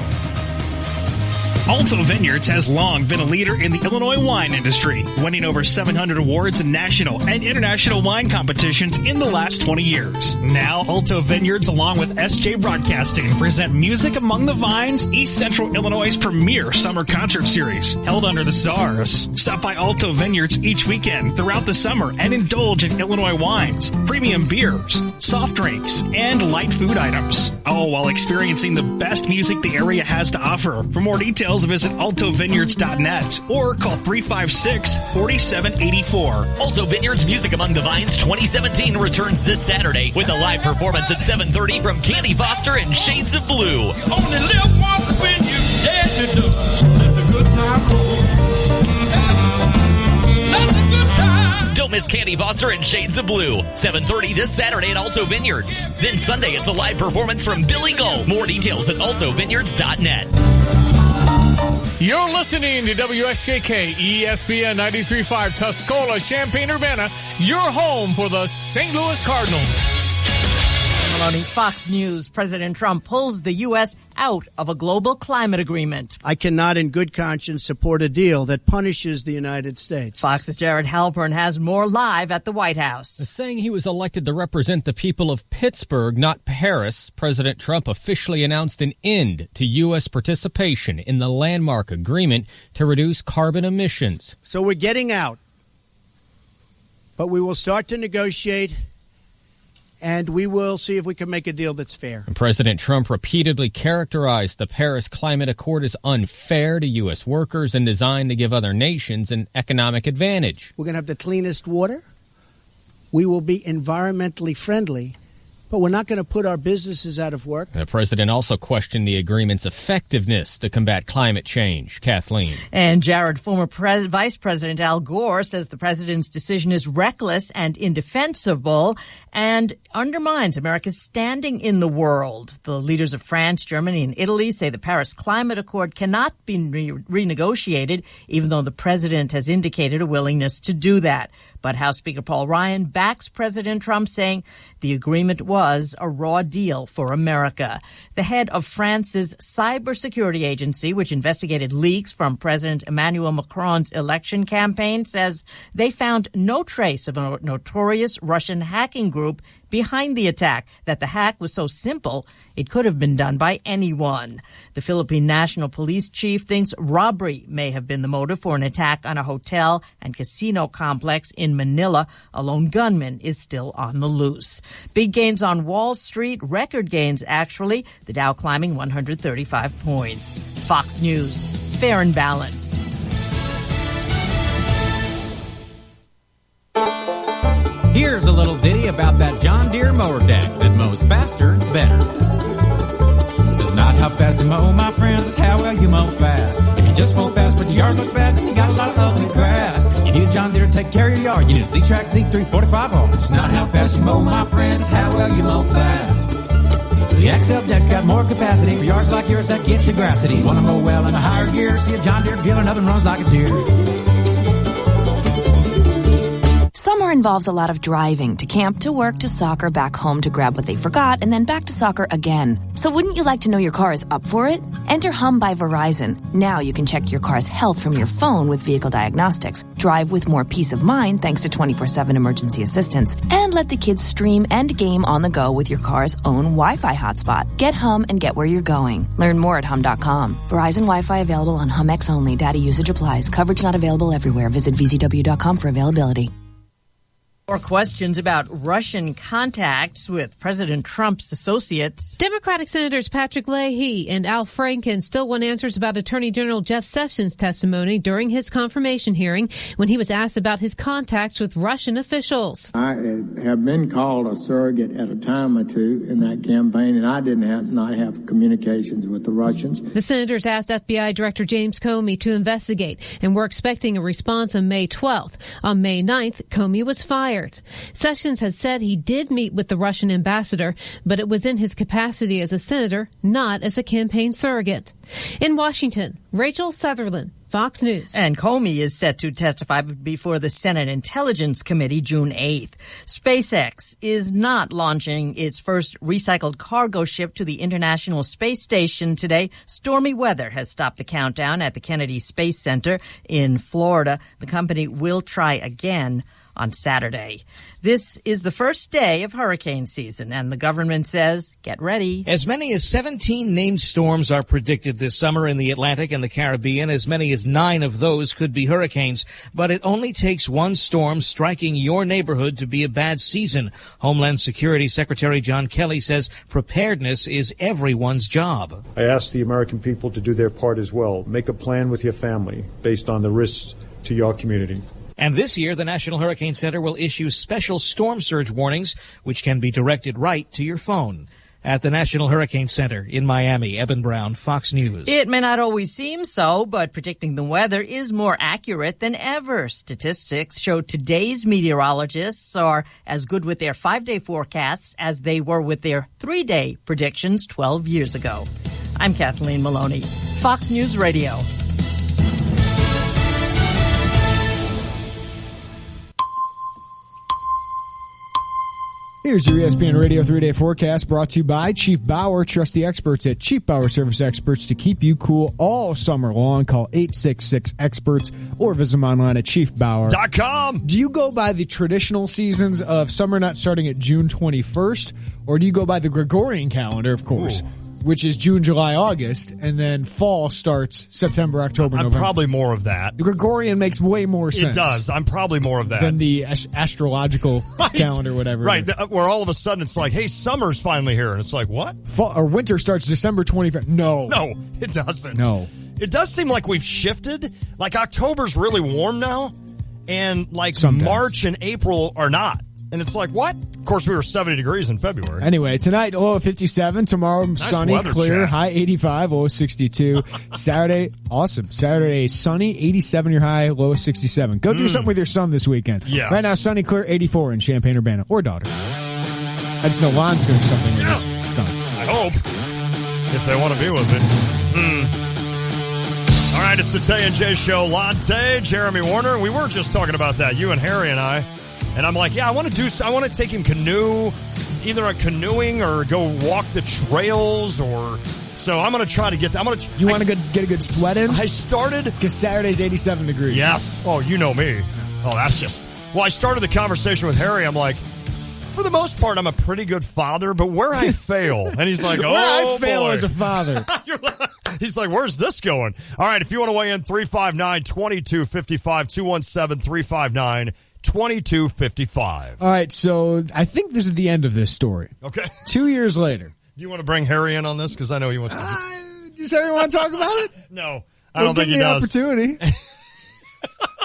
Alto Vineyards has long been a leader in the Illinois wine industry, winning over 700 awards in national and international wine competitions in the last 20 years. Now, Alto Vineyards, along with SJ Broadcasting, present Music Among the Vines, East Central Illinois' premier summer concert series, held under the stars. Stop by Alto Vineyards each weekend throughout the summer and indulge in Illinois wines, premium beers, soft drinks, and light food items, all while experiencing the best music the area has to offer. For more details, visit altovineyards.net or call 356-4784. Alto Vineyards Music Among the Vines 2017 returns this Saturday with a live performance at 7:30 from Candy Foster and Shades of Blue. You only live once when you dare to do. Let the good time roll. Let the good time. Don't miss Candy Foster and Shades of Blue. 7:30 this Saturday at Alto Vineyards. Then Sunday it's a live performance from Billy Gull. More details at altovineyards.net. You're listening to WSJK ESPN 93.5 Tuscola, Champaign-Urbana, your home for the St. Louis Cardinals. Fox News, President Trump pulls the U.S. out of a global climate agreement. I cannot in good conscience support a deal that punishes the United States. Fox's Jared Halpern has more live at the White House. Saying he was elected to represent the people of Pittsburgh, not Paris, President Trump officially announced an end to U.S. participation in the landmark agreement to reduce carbon emissions. So we're getting out, but we will start to negotiate, and we will see if we can make a deal that's fair. President Trump repeatedly characterized the Paris Climate Accord as unfair to U.S. workers and designed to give other nations an economic advantage. We're going to have the cleanest water. We will be environmentally friendly, but we're not going to put our businesses out of work. The president also questioned the agreement's effectiveness to combat climate change. Kathleen. And Jared, former Vice President Al Gore says the president's decision is reckless and indefensible and undermines America's standing in the world. The leaders of France, Germany, and Italy say the Paris Climate Accord cannot be renegotiated, even though the president has indicated a willingness to do that. But House Speaker Paul Ryan backs President Trump, saying the agreement was a raw deal for America. The head of France's cybersecurity agency, which investigated leaks from President Emmanuel Macron's election campaign, says they found no trace of a notorious Russian hacking group behind the attack, that the hack was so simple it could have been done by anyone. The Philippine National Police Chief thinks robbery may have been the motive for an attack on a hotel and casino complex in Manila. A lone gunman is still on the loose. Big gains on Wall Street, record gains actually, the Dow climbing 135 points. Fox News, fair and balanced. Here's a little ditty about that John Deere mower deck that mows faster, better. It's not how fast you mow, my friends, it's how well you mow fast. If you just mow fast but your yard looks bad, then you got a lot of ugly grass. You need a John Deere to take care of your yard. You need a Z-Track Z3 45R. It's not how fast you mow, my friends, it's how well you mow fast. The XL deck's got more capacity for yards like yours that get to grassity. Want to mow well in a higher gear? See a John Deere dealer, nothing runs like a deer. Summer involves a lot of driving, to camp, to work, to soccer, back home to grab what they forgot, and then back to soccer again. So wouldn't you like to know your car is up for it? Enter Hum by Verizon. Now you can check your car's health from your phone with vehicle diagnostics, drive with more peace of mind thanks to 24/7 emergency assistance, and let the kids stream and game on the go with your car's own Wi-Fi hotspot. Get Hum and get where you're going. Learn more at hum.com. Verizon Wi-Fi available on Hum X only. Data usage applies. Coverage not available everywhere. Visit vzw.com for availability. More questions about Russian contacts with President Trump's associates. Democratic Senators Patrick Leahy and Al Franken still want answers about Attorney General Jeff Sessions' testimony during his confirmation hearing when he was asked about his contacts with Russian officials. I have been called a surrogate at a time or two in that campaign, and I didn't not have communications with the Russians. The senators asked FBI Director James Comey to investigate, and were expecting a response on May 12th. On May 9th, Comey was fired. Sessions has said he did meet with the Russian ambassador, but it was in his capacity as a senator, not as a campaign surrogate. In Washington, Rachel Sutherland, Fox News. And Comey is set to testify before the Senate Intelligence Committee June 8th. SpaceX is not launching its first recycled cargo ship to the International Space Station today. Stormy weather has stopped the countdown at the Kennedy Space Center in Florida. The company will try again on Saturday. This is the first day of hurricane season, and the government says, get ready. As many as 17 named storms are predicted this summer in the Atlantic and the Caribbean. As many as 9 of those could be hurricanes. But it only takes one storm striking your neighborhood to be a bad season. Homeland Security Secretary John Kelly says preparedness is everyone's job. I ask the American people to do their part as well. Make a plan with your family based on the risks to your community. And this year, the National Hurricane Center will issue special storm surge warnings, which can be directed right to your phone. At the National Hurricane Center in Miami, Eben Brown, Fox News. It may not always seem so, but predicting the weather is more accurate than ever. Statistics show today's meteorologists are as good with their 5-day forecasts as they were with their 3-day predictions 12 years ago. I'm Kathleen Maloney, Fox News Radio. Here's your ESPN Radio 3-day forecast brought to you by Chief Bauer. Trust the experts at Chief Bauer Service Experts to keep you cool all summer long. Call 866-EXPERTS or visit them online at chiefbauer.com. Do you go by the traditional seasons of summer not starting at June 21st, or do you go by the Gregorian calendar, of course? Ooh. Which is June, July, August, and then fall starts September, October, November. I'm probably more of that. The Gregorian makes way more sense. It does. I'm probably more of that. Than the astrological calendar, whatever. Right, where all of a sudden it's like, hey, summer's finally here. And it's like, what? Fall, or winter starts December 25th. No. No, it doesn't. No. It does seem like we've shifted. Like October's really warm now, and like sometimes March and April are not. And it's like, what? Of course, we were 70 degrees in February. Anyway, tonight, low of 57. Tomorrow, nice sunny, weather, clear, Chad. High 85, low of 62. Saturday, awesome. Saturday, sunny, 87 your high, low of 67. Go do something with your son this weekend. Yes. Right now, sunny, clear, 84 in Champaign-Urbana. Or daughter. I just know Lon's doing something with his son. I hope. If they want to be with it. All right. right, it's the Tay and J Show. Latte, Jeremy Warner. We were just talking about that, you and Harry and I. And I'm like, yeah, I want to take him either a canoeing or go walk the trails or... So I'm going to try to get that. You want to get a good sweat in? I started... Because Saturday's 87 degrees. Yes. Oh, you know me. Oh, that's just... Well, I started the conversation with Harry. I'm like, for the most part, I'm a pretty good father, but where I fail... And he's like, where I fail boy. as a father. He's like, where's this going? All right, if you want to weigh in, 359-2255, 217-359-2255. All right, so I think this is the end of this story. Okay. 2 years later. Do you want to bring Harry in on this? Because I know he wants to. Does Harry want to talk about it? No, I don't think he does. Give me the opportunity.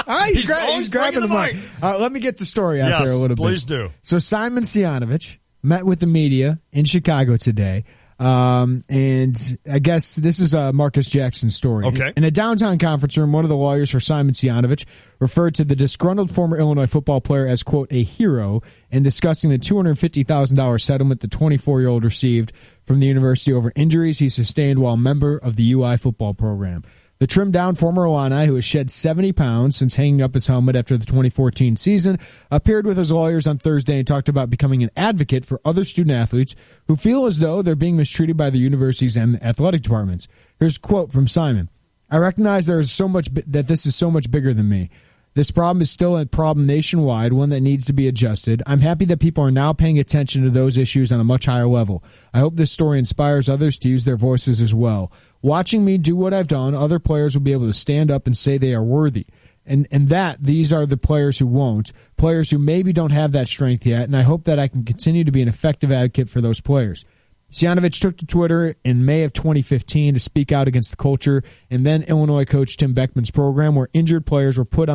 All right, he's grabbing the mic. Let me get the story out there a little bit. Please do. So Simon Sianovich met with the media in Chicago today. And I guess this is Marcus Jackson's story. Okay. In a downtown conference room, one of the lawyers for Simon Sianovich referred to the disgruntled former Illinois football player as, quote, a hero in discussing the $250,000 settlement the 24-year-old received from the university over injuries he sustained while a member of the UI football program. The trimmed-down former Illini, who has shed 70 pounds since hanging up his helmet after the 2014 season, appeared with his lawyers on Thursday and talked about becoming an advocate for other student-athletes who feel as though they're being mistreated by the universities and the athletic departments. Here's a quote from Simon. I recognize that this is so much bigger than me. This problem is still a problem nationwide, one that needs to be adjusted. I'm happy that people are now paying attention to those issues on a much higher level. I hope this story inspires others to use their voices as well. Watching me do what I've done, other players will be able to stand up and say they are worthy. And that these are the players who won't, players who maybe don't have that strength yet, and I hope that I can continue to be an effective advocate for those players. Sianovich took to Twitter in May of 2015 to speak out against the culture and then Illinois coach Tim Beckman's program where injured players were put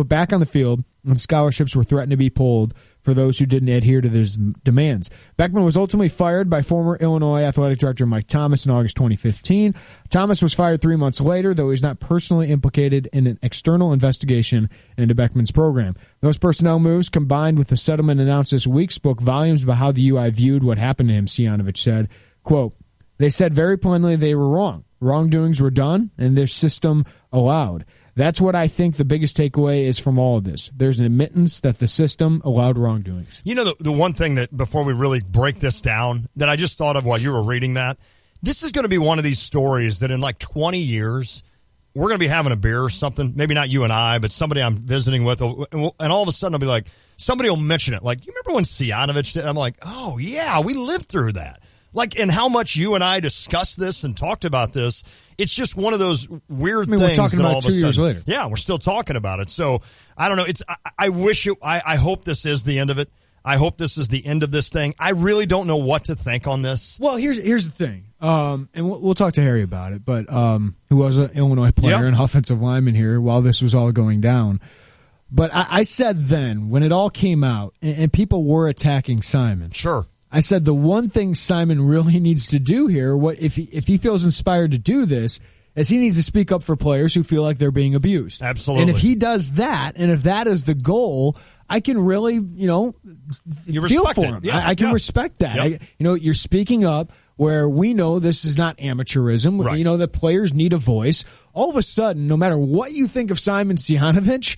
back on the field and scholarships were threatened to be pulled for those who didn't adhere to their demands. Beckman was ultimately fired by former Illinois athletic director Mike Thomas in August 2015. Thomas was fired 3 months later, though he's not personally implicated in an external investigation into Beckman's program. Those personnel moves, combined with the settlement announced this week, spoke volumes about how the UI viewed what happened to him, Sianovich said. Quote, they said very plainly they were wrong. Wrongdoings were done, and their system allowed. That's what I think the biggest takeaway is from all of this. There's an admittance that the system allowed wrongdoings. You know, the one thing that, before we really break this down, that I just thought of while you were reading that, this is going to be one of these stories that in like 20 years, we're going to be having a beer or something, maybe not you and I, but somebody I'm visiting with, and all of a sudden I'll be like, somebody will mention it. Like, you remember when Sianovich did? I'm like, oh, yeah, we lived through that. Like, and how much you and I discussed this and talked about this. It's just one of those weird things. We're talking about it 2 years later. Yeah, we're still talking about it. So, I don't know. I hope this is the end of it. I hope this is the end of this thing. I really don't know what to think on this. Well, here's the thing. And we'll talk to Harry about it, but who was an Illinois player and offensive lineman here while this was all going down. But I said then, when it all came out, and people were attacking Simon. Sure. I said the one thing Simon really needs to do here, if he feels inspired to do this, is he needs to speak up for players who feel like they're being abused. Absolutely. And if he does that, and if that is the goal, I can really, feel for him. Yeah, I can respect that. Yep. You're speaking up where we know this is not amateurism. Right. That players need a voice. All of a sudden, no matter what you think of Simon Sianovich,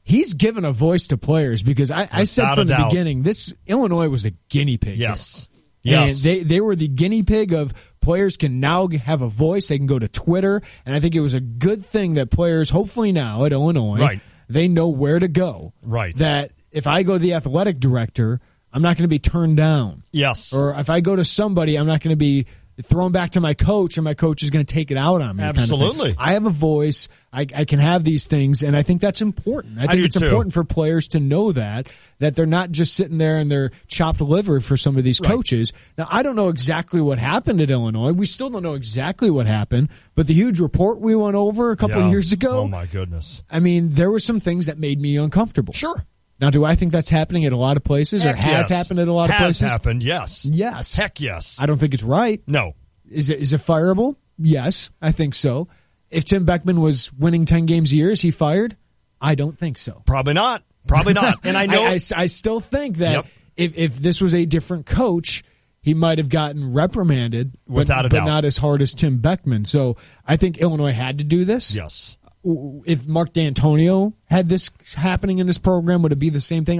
he's given a voice to players because I said from the beginning, this Illinois was a guinea pig. Yes. Yes. And they were the guinea pig of players can now have a voice. They can go to Twitter. And I think it was a good thing that players, hopefully now at Illinois, they know where to go. Right. That if I go to the athletic director, I'm not going to be turned down. Yes. Or if I go to somebody, I'm not going to be thrown back to my coach, and my coach is going to take it out on me. Absolutely. Kind of I have a voice. I can have these things, and I think that's important. I think it's important for players to know that they're not just sitting there and they're chopped liver for some of these coaches. Now, I don't know exactly what happened at Illinois. We still don't know exactly what happened, but the huge report we went over a couple of years ago. Oh, my goodness. I mean, there were some things that made me uncomfortable. Sure. Now, do I think that's happening at a lot of places or has happened at a lot of places? Has happened, yes. Yes. Heck yes. I don't think it's right. No. Is it fireable? Yes, I think so. If Tim Beckman was winning 10 games a year, is he fired? I don't think so. Probably not. And I know I still think that if this was a different coach, he might have gotten reprimanded, without a doubt, but not as hard as Tim Beckman. So I think Illinois had to do this. Yes. If Mark D'Antonio had this happening in this program, would it be the same thing?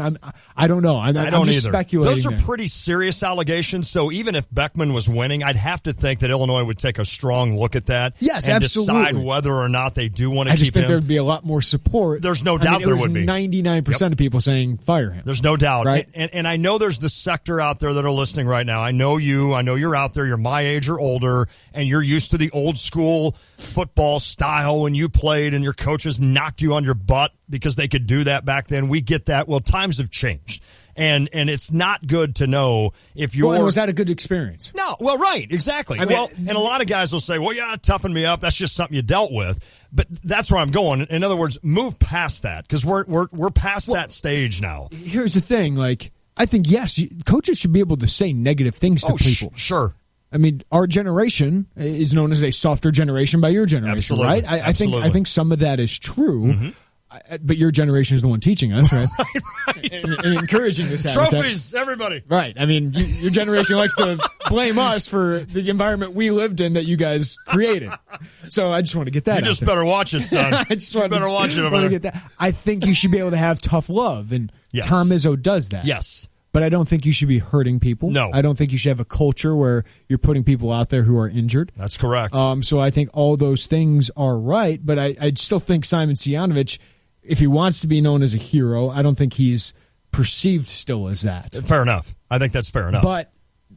I don't know. I don't either. Speculating. Those are pretty serious allegations. So even if Beckman was winning, I'd have to think that Illinois would take a strong look at that. Yes, and absolutely. decide whether or not they do want to keep him. I just think there would be a lot more support. There's no doubt there would be. 99% of people saying fire him. There's no doubt. Right? And I know there's the sector out there that are listening right now. I know you. I know you're out there. You're my age or older, and you're used to the old school football style when you played and your coaches knocked you on your butt because they could do that back then. We get that. Well, times have changed. And it's not good to know if you're... Well, was that a good experience? No. Well, right. Exactly. And a lot of guys will say, well, yeah, toughen me up. That's just something you dealt with. But that's where I'm going. In other words, move past that because we're past that stage now. Here's the thing. Like, I think, yes, coaches should be able to say negative things to people. Sure. I mean, our generation is known as a softer generation by your generation, Absolutely. right? I think some of that is true. Mm-hmm. But your generation is the one teaching us, right? right. And encouraging this habitat. Trophies, everybody. Right. I mean, your generation likes to blame us for the environment we lived in that you guys created. So I just want to get that. You just better watch it, son. Better watch it over there. Get that. I think you should be able to have tough love, and Yes. Tom Izzo does that. Yes. But I don't think you should be hurting people. No. I don't think you should have a culture where you're putting people out there who are injured. That's correct. So I think all those things are right, but I still think Simon Cianovich, if he wants to be known as a hero, I don't think he's perceived still as that. Fair enough. I think that's fair enough. But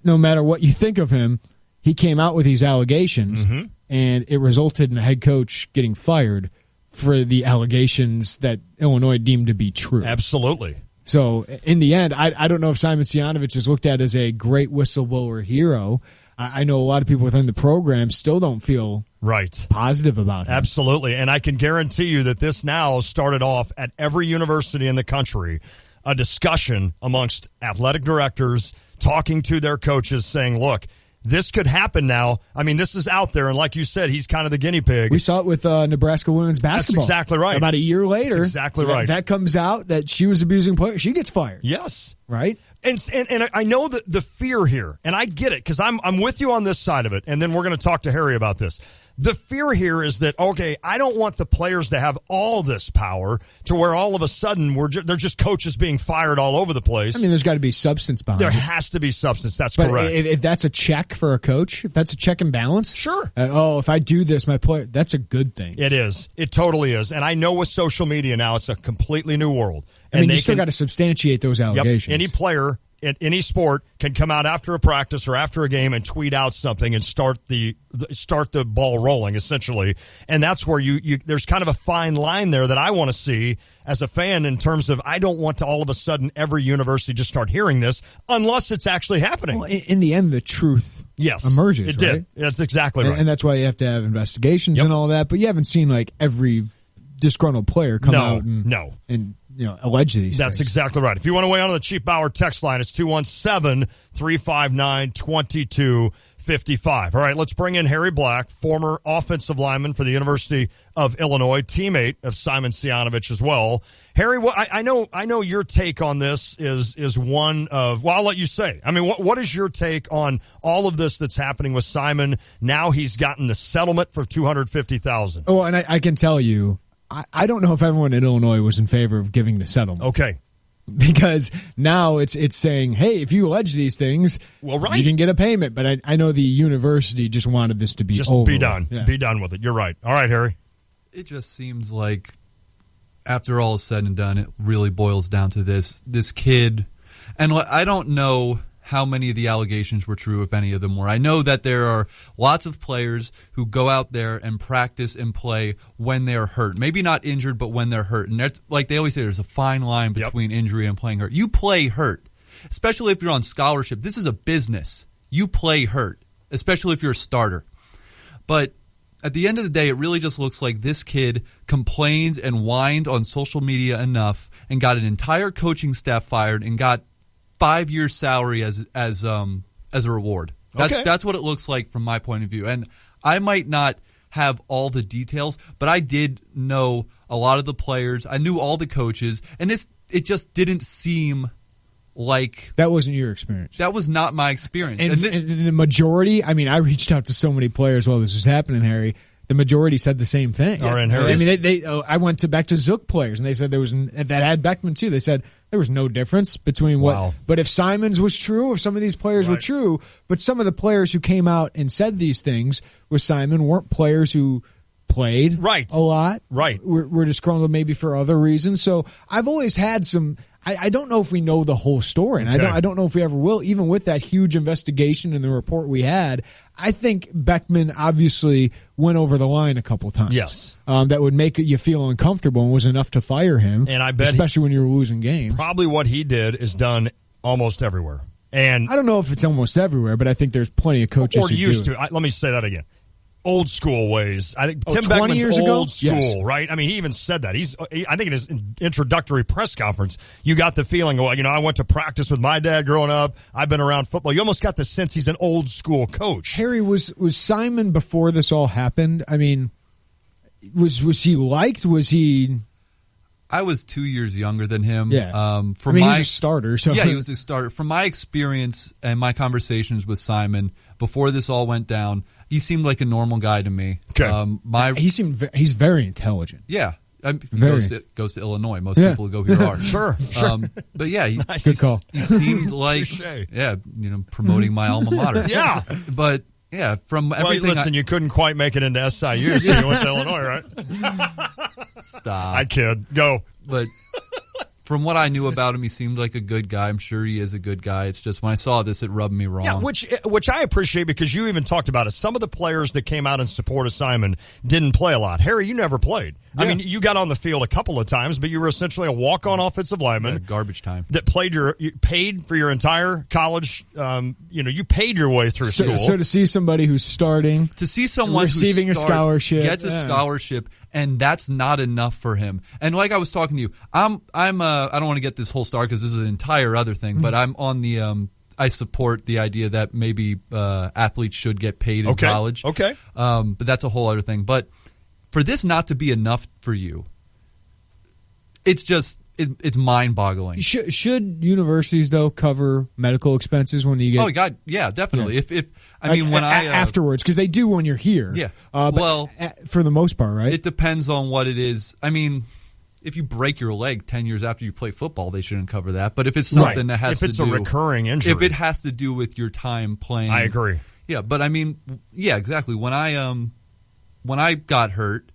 no matter what you think of him, he came out with these allegations, and it resulted in a head coach getting fired for the allegations that Illinois deemed to be true. Absolutely. So in the end, I don't know if Simon Cianovich is looked at as a great whistleblower hero. I know a lot of people within the program still don't feel positive about him. Absolutely. And I can guarantee you that this now started off at every university in the country, a discussion amongst athletic directors talking to their coaches saying, look, this could happen now. I mean, this is out there, and like you said, he's kind of the guinea pig. We saw it with Nebraska women's basketball. That's exactly right. About a year later, That's exactly right. That comes out that she was abusing players. She gets fired. Yes. Right? And I know that the fear here, and I get it, because I'm with you on this side of it, and then we're going to talk to Harry about this. The fear here is that, okay, I don't want the players to have all this power to where all of a sudden they're just coaches being fired all over the place. I mean, there's got to be substance behind it. There has to be substance. That's but correct. If that's a check for a coach, if that's a check and balance, sure. If I do this, my player, that's a good thing. It is. It totally is. And I know with social media now, it's a completely new world. I mean, you still got to substantiate those allegations. Yep. Any player in any sport can come out after a practice or after a game and tweet out something and start the ball rolling, essentially. And that's where you there's kind of a fine line there that I want to see as a fan in terms of I don't want to all of a sudden every university just start hearing this unless it's actually happening. Well, in the end, the truth emerges. It did. Right? That's exactly right. And that's why you have to have investigations and all that. But you haven't seen like every disgruntled player come out and allege these That's things. exactly right. If you want to weigh on the Cheap Bauer text line, it's 217-359-2255. All right, let's bring in Harry Black, former offensive lineman for the University of Illinois, teammate of Simon Cianovich as well. Harry, I know your take on this is one of, well, I'll let you say. I mean, what is your take on all of this that's happening with Simon? Now he's gotten the settlement for $250,000. Oh, and I can tell you, I don't know if everyone in Illinois was in favor of giving the settlement. Okay. Because now it's saying, hey, if you allege these things, you can get a payment. But I know the university just wanted this to be over. Be done. Yeah. Be done with it. You're right. All right, Harry. It just seems like after all is said and done, it really boils down to this kid. And I don't know how many of the allegations were true, if any of them were. I know that there are lots of players who go out there and practice and play when they're hurt. Maybe not injured, but when they're hurt. And that's, like they always say, there's a fine line between injury and playing hurt. You play hurt, especially if you're on scholarship. This is a business. You play hurt, especially if you're a starter. But at the end of the day, it really just looks like this kid complained and whined on social media enough and got an entire coaching staff fired and got 5 years salary as a reward. That's what it looks like from my point of view. And I might not have all the details, but I did know a lot of the players. I knew all the coaches, and it just didn't seem like that wasn't your experience. That was not my experience. And the majority, I mean, I reached out to so many players while this was happening, Harry. The majority said the same thing. Or in Harry. I mean, I went back to Zook players, and they said there was that had Beckman too. They said there was no difference between what. Wow. But if Simons was true, if some of these players were true, but some of the players who came out and said these things with Simon weren't players who played a lot. Right. We're disgruntled maybe for other reasons. So I've always had some. I don't know if we know the whole story, and I don't know if we ever will. Even with that huge investigation and the report we had, I think Beckman obviously went over the line a couple times. Yes, that would make you feel uncomfortable and was enough to fire him. And I bet, especially when you were losing games, probably what he did is done almost everywhere. And I don't know if it's almost everywhere, but I think there's plenty of coaches who used to. Let me say that again. Old school ways. I think Tim 20 Beckman's years old ago? school, Yes. right? I mean, he even said that. I think in his introductory press conference, you got the feeling, well, I went to practice with my dad growing up. I've been around football. You almost got the sense he's an old school coach. Harry, was Simon before this all happened? I mean, was he liked? Was he? I was 2 years younger than him. Yeah. He was a starter. So. Yeah, he was a starter. From my experience and my conversations with Simon before this all went down, he seemed like a normal guy to me. Okay. He's very intelligent. Yeah. He goes to Illinois. Most people who go here are. Sure. But yeah, good call. He seemed like, promoting my alma mater. Yeah. But yeah, from everything. Well, listen, you couldn't quite make it into SIU, so you went to Illinois, right? Stop. I kid. Go. But from what I knew about him, he seemed like a good guy. I'm sure he is a good guy. It's just when I saw this, it rubbed me wrong. Yeah, which I appreciate because you even talked about it. Some of the players that came out in support of Simon didn't play a lot. Harry, you never played. Yeah. I mean, you got on the field a couple of times, but you were essentially a walk-on offensive lineman. Garbage time. That you paid for your entire college. You paid your way through school. So to see somebody who's starting, to see someone receiving a scholarship, gets a scholarship, and that's not enough for him. And like I was talking to you, I don't want to get this whole story because this is an entire other thing, but I'm on the. I support the idea that maybe athletes should get paid in college. Okay. But that's a whole other thing. But for this not to be enough for you, it's just it's mind-boggling. Should universities though cover medical expenses when you get? Oh God, yeah, definitely. Yeah. Afterwards, because they do when you're here. Yeah. For the most part, right? It depends on what it is. I mean, if you break your leg 10 years after you play football, they shouldn't cover that. But if it's something that has a recurring injury, if it has to do with your time playing, I agree. Yeah, but I mean, yeah, exactly. When I got hurt,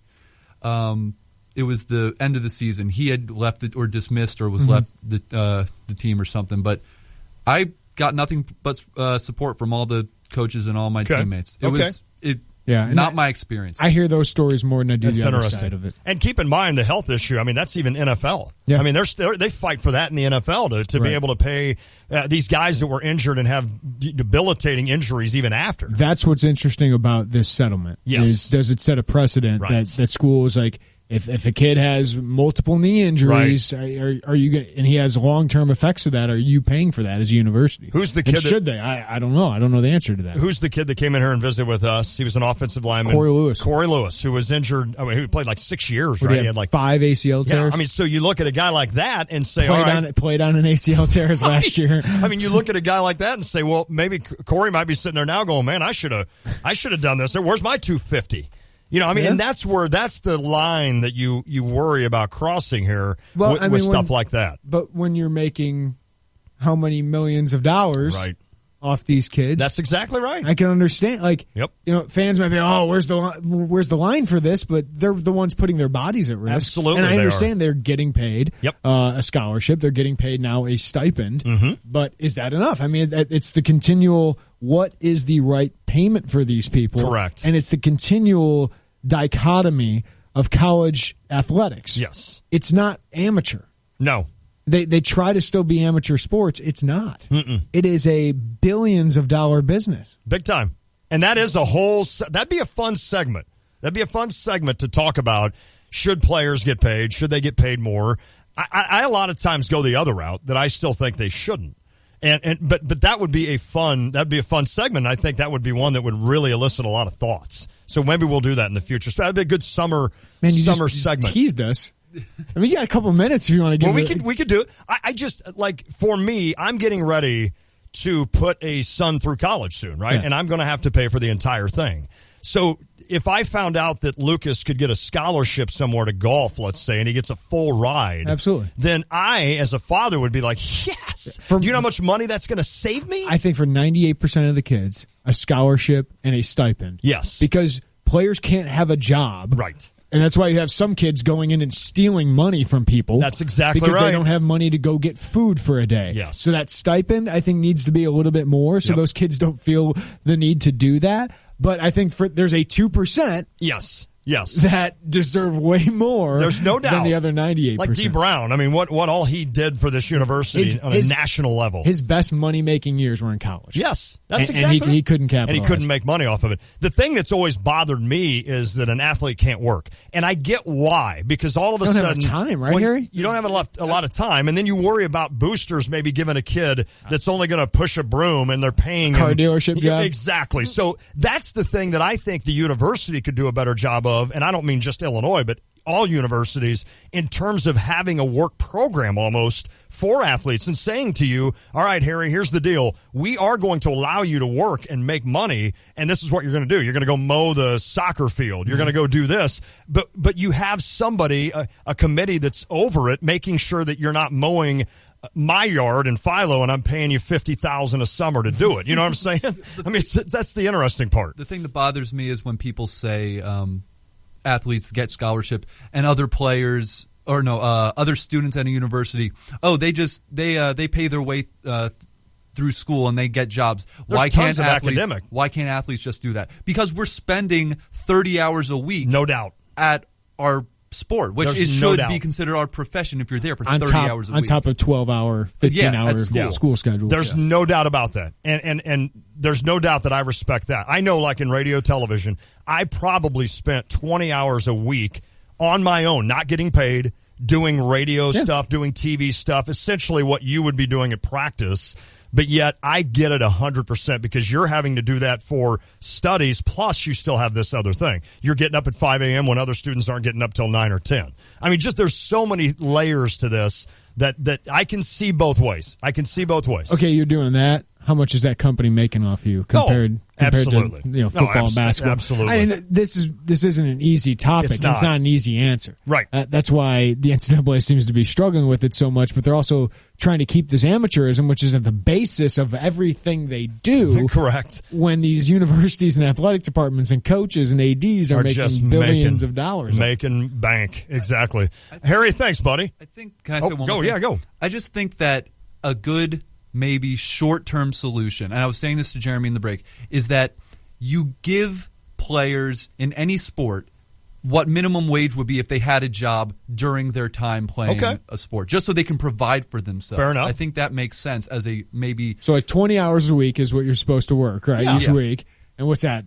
it was the end of the season. He had left or dismissed or was left the team or something. But I got nothing but support from all the coaches and all my teammates. It was not my experience. I hear those stories more than I do the other side of it. And keep in mind the health issue. I mean, that's even NFL. Yeah. I mean, they fight for that in the NFL to be able to pay these guys that were injured and have debilitating injuries even after. That's what's interesting about this settlement. Yes. Is does it set a precedent that schools like if a kid has multiple knee injuries, are you and he has long-term effects of that? Are you paying for that as a university? Who's the kid? Should they? I don't know. I don't know the answer to that. Who's the kid that came in here and visited with us? He was an offensive lineman, Corey Lewis, who was injured. I mean, he played like 6 years, right? He had like 5 ACL tears. Yeah, I mean, so you look at a guy like that and say, played on an ACL tears last year. I mean, you look at a guy like that and say, well, maybe Corey might be sitting there now going, man, I should have done this. Where's my 250? And that's the line that you worry about crossing here with stuff like that. But when you're making how many millions of dollars off these kids, that's exactly right. I can understand. Fans might be, where's the line for this? But they're the ones putting their bodies at risk. Absolutely, and I understand they're getting paid a scholarship. They're getting paid now a stipend. But is that enough? I mean, it's the continual. What is the right payment for these people? Correct. And it's the continual dichotomy of college athletics. Yes. It's not amateur. No. They try to still be amateur sports. It's not. It is a billions of dollar business. Big time. And that is that'd be a fun segment. That'd be a fun segment to talk about. Should players get paid? Should they get paid more? I a lot of times go the other route that I still think they shouldn't. But that would be a fun segment. I think that would be one that would really elicit a lot of thoughts. So maybe we'll do that in the future. So that'd be a good summer segment. Just teased us. I mean, you got a couple minutes if you want to get. Well, we could do it. I just, like, for me, I'm getting ready to put a son through college soon, right? Yeah. And I'm going to have to pay for the entire thing. So if I found out that Lucas could get a scholarship somewhere to golf, let's say, and he gets a full ride, absolutely, then I, as a father, would be like, yes. Do you know how much money that's going to save me? I think for 98% of the kids, a scholarship and a stipend. Yes. Because players can't have a job. Right. And that's why you have some kids going in and stealing money from people. That's exactly because right. Because they don't have money to go get food for a day. Yes. So that stipend, I think, needs to be a little bit more so those kids don't feel the need to do that. But I think there's a 2%. Yes. That deserve way more. There's no doubt than the other 98%. Like D. Brown. I mean, what all he did for this university on a national level. His best money making years were in college. Yes, that's exactly. And he couldn't capitalize. And he couldn't make money off of it. The thing that's always bothered me is that an athlete can't work, and I get why, because all of a sudden, you don't have time, right, Harry? You don't have a lot of time, and then you worry about boosters maybe giving a kid that's only going to push a broom, and they're paying car him. Dealership job. Exactly. So that's the thing that I think the university could do a better job of, and I don't mean just Illinois, but all universities, in terms of having a work program almost for athletes and saying to you, all right, Harry, here's the deal. We are going to allow you to work and make money, and this is what you're going to do. You're going to go mow the soccer field. You're going to go do this. But you have somebody, a committee that's over it, making sure that you're not mowing my yard in Philo and I'm paying you $50,000 a summer to do it. You know what I'm saying? I mean, that's the interesting part. The thing that bothers me is when people say athletes get scholarship and other players other students at a university, they pay their way through school and they get jobs. Why can't athletes just do that? Because we're spending 30 hours a week, no doubt, at our sport, which should be considered our profession if you're there for 30 hours a week. On top of 12-hour, 15-hour school schedule. There's no doubt about that. And there's no doubt that I respect that. I know, like in radio, television, I probably spent 20 hours a week on my own, not getting paid, doing radio stuff, doing TV stuff, essentially what you would be doing at practice. But yet I get it 100% because you're having to do that for studies, plus you still have this other thing. You're getting up at 5 a.m. when other students aren't getting up till 9 or 10. I mean, just there's so many layers to this that I can see both ways. Okay, you're doing that. How much is that company making off you compared absolutely. to football and basketball? Absolutely. I mean, this isn't an easy topic. It's not an easy answer. Right. That's why the NCAA seems to be struggling with it so much, but they're also trying to keep this amateurism, which is at the basis of everything they do. Correct. When these universities and athletic departments and coaches and ADs are making just billions of dollars. Making bank. Exactly. Harry, thanks, buddy. Can I say one more thing? Yeah, go. I just think that a good maybe short-term solution, and I was saying this to Jeremy in the break, is that you give players in any sport what minimum wage would be if they had a job during their time playing a sport, just so they can provide for themselves. Fair enough. I think that makes sense as a maybe. So like 20 hours a week is what you're supposed to work, right? Each week. And what's that?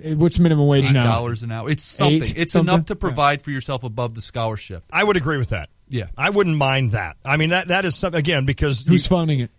What's minimum wage now? $8 an hour. It's something. It's enough to provide for yourself above the scholarship. I would agree with that. Yeah, I wouldn't mind that. I mean, that is something, again, because who's funding it?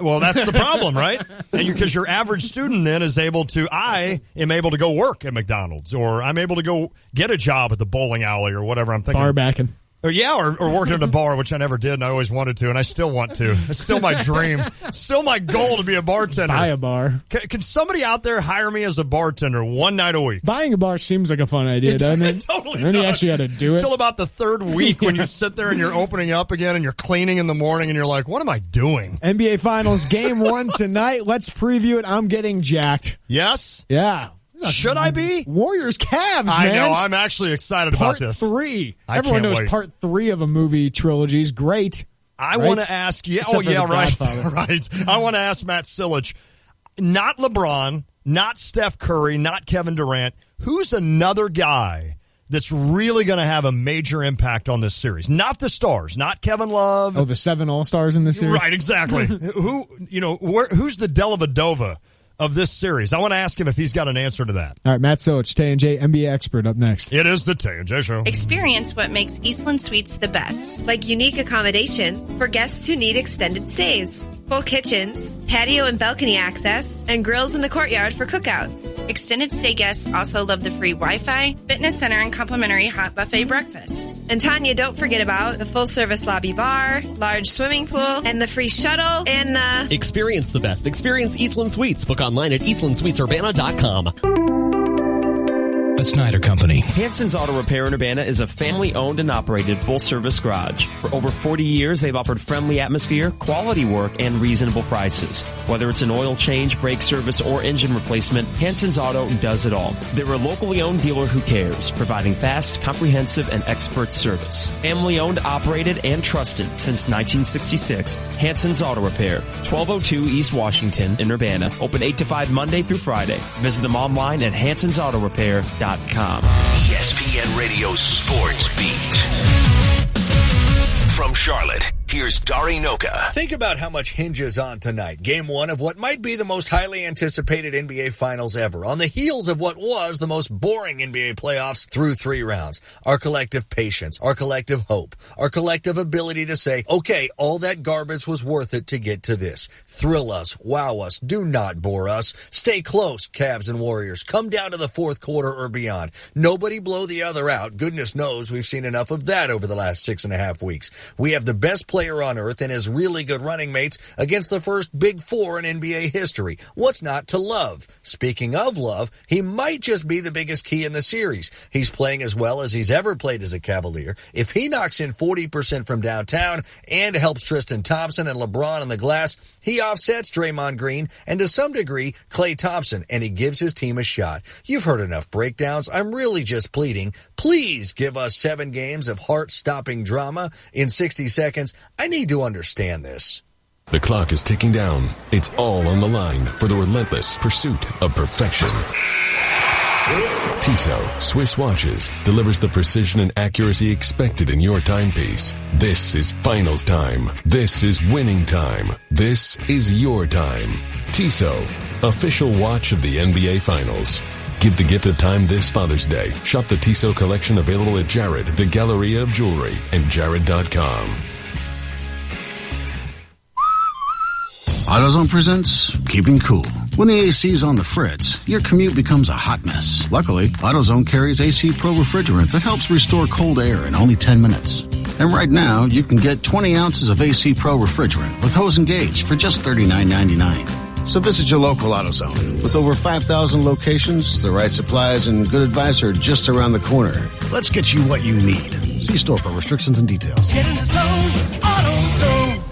Well, that's the problem, right? And because your average student then is able to. I am able to go work at McDonald's, or I'm able to go get a job at the bowling alley, or whatever I'm thinking. Bar backing. Or working at a bar, which I never did, and I always wanted to, and I still want to. It's still my dream. Still my goal to be a bartender. Buy a bar. Can somebody out there hire me as a bartender one night a week? Buying a bar seems like a fun idea, doesn't it? Totally. And then you actually got to do it. Until about the third week when you sit there and you're opening up again and you're cleaning in the morning and you're like, what am I doing? NBA Finals Game 1 tonight. Let's preview it. I'm getting jacked. Yes? Yeah. Should I be? Warriors Cavs, man. I know. I'm actually excited about this. Part 3. Everyone knows Part 3 of a movie trilogy is great. I want to ask you. Except right. Right. I want to ask Matt Sillage. Not LeBron, not Steph Curry, not Kevin Durant. Who's another guy that's really going to have a major impact on this series? Not the stars, not Kevin Love. Oh, the 7 All-Stars in this series? Right, exactly. Who's the Dellavedova of this series? I want to ask him if he's got an answer to that. All right, Matt Sillage, Tay and J, NBA expert, up next. It is the Tay and J Show. Experience what makes Eastland Suites the best, like unique accommodations for guests who need extended stays. full kitchens, patio and balcony access, and grills in the courtyard for cookouts. Extended stay guests also love the free Wi-Fi, fitness center, and complimentary hot buffet breakfast. And Tanya, don't forget about the full-service lobby bar, large swimming pool, and the free shuttle, and the... Experience the best. Experience Eastland Suites. Book online at eastlandsuitesurbana.com. The Snyder Company. Hanson's Auto Repair in Urbana is a family-owned and operated full-service garage. For over 40 years, they've offered friendly atmosphere, quality work, and reasonable prices. Whether it's an oil change, brake service, or engine replacement, Hanson's Auto does it all. They're a locally owned dealer who cares, providing fast, comprehensive, and expert service. Family-owned, operated, and trusted since 1966. Hanson's Auto Repair, 1202 East Washington in Urbana. Open 8 to 5 Monday through Friday. Visit them online at hansonsautorepair.com. ESPN Radio Sports Beat. From Charlotte, here's Dari Noka. Think about how much hinges on tonight. Game 1 of what might be the most highly anticipated NBA Finals ever. On the heels of what was the most boring NBA playoffs through 3 rounds. Our collective patience, our collective hope, our collective ability to say, okay, all that garbage was worth it to get to this. Thrill us, wow us, do not bore us. Stay close, Cavs and Warriors. Come down to the fourth quarter or beyond. Nobody blow the other out. Goodness knows we've seen enough of that over the last 6.5 weeks. We have the best player on earth and his really good running mates against the first Big Four in NBA history. What's not to love? Speaking of love, he might just be the biggest key in the series. He's playing as well as he's ever played as a Cavalier. If he knocks in 40% from downtown and helps Tristan Thompson and LeBron on the glass, he offsets Draymond Green and to some degree Klay Thompson, and he gives his team a shot. You've heard enough breakdowns. I'm really just pleading. Please give us 7 games of heart-stopping drama in 60 seconds. I need to understand this. The clock is ticking down. It's all on the line for the relentless pursuit of perfection. Tissot Swiss Watches delivers the precision and accuracy expected in your timepiece. This is finals time. This is winning time. This is your time. Tissot, official watch of the NBA Finals. Give the gift of time this Father's Day. Shop the Tissot collection available at Jared, the Galleria of Jewelry, and Jared.com. AutoZone presents Keeping Cool. When the AC is on the fritz, your commute becomes a hot mess. Luckily, AutoZone carries AC Pro refrigerant that helps restore cold air in only 10 minutes. And right now, you can get 20 ounces of AC Pro refrigerant with hose and gauge for just $39.99. So visit your local AutoZone. With over 5,000 locations, the right supplies and good advice are just around the corner. Let's get you what you need. See store for restrictions and details. Get in the zone, AutoZone.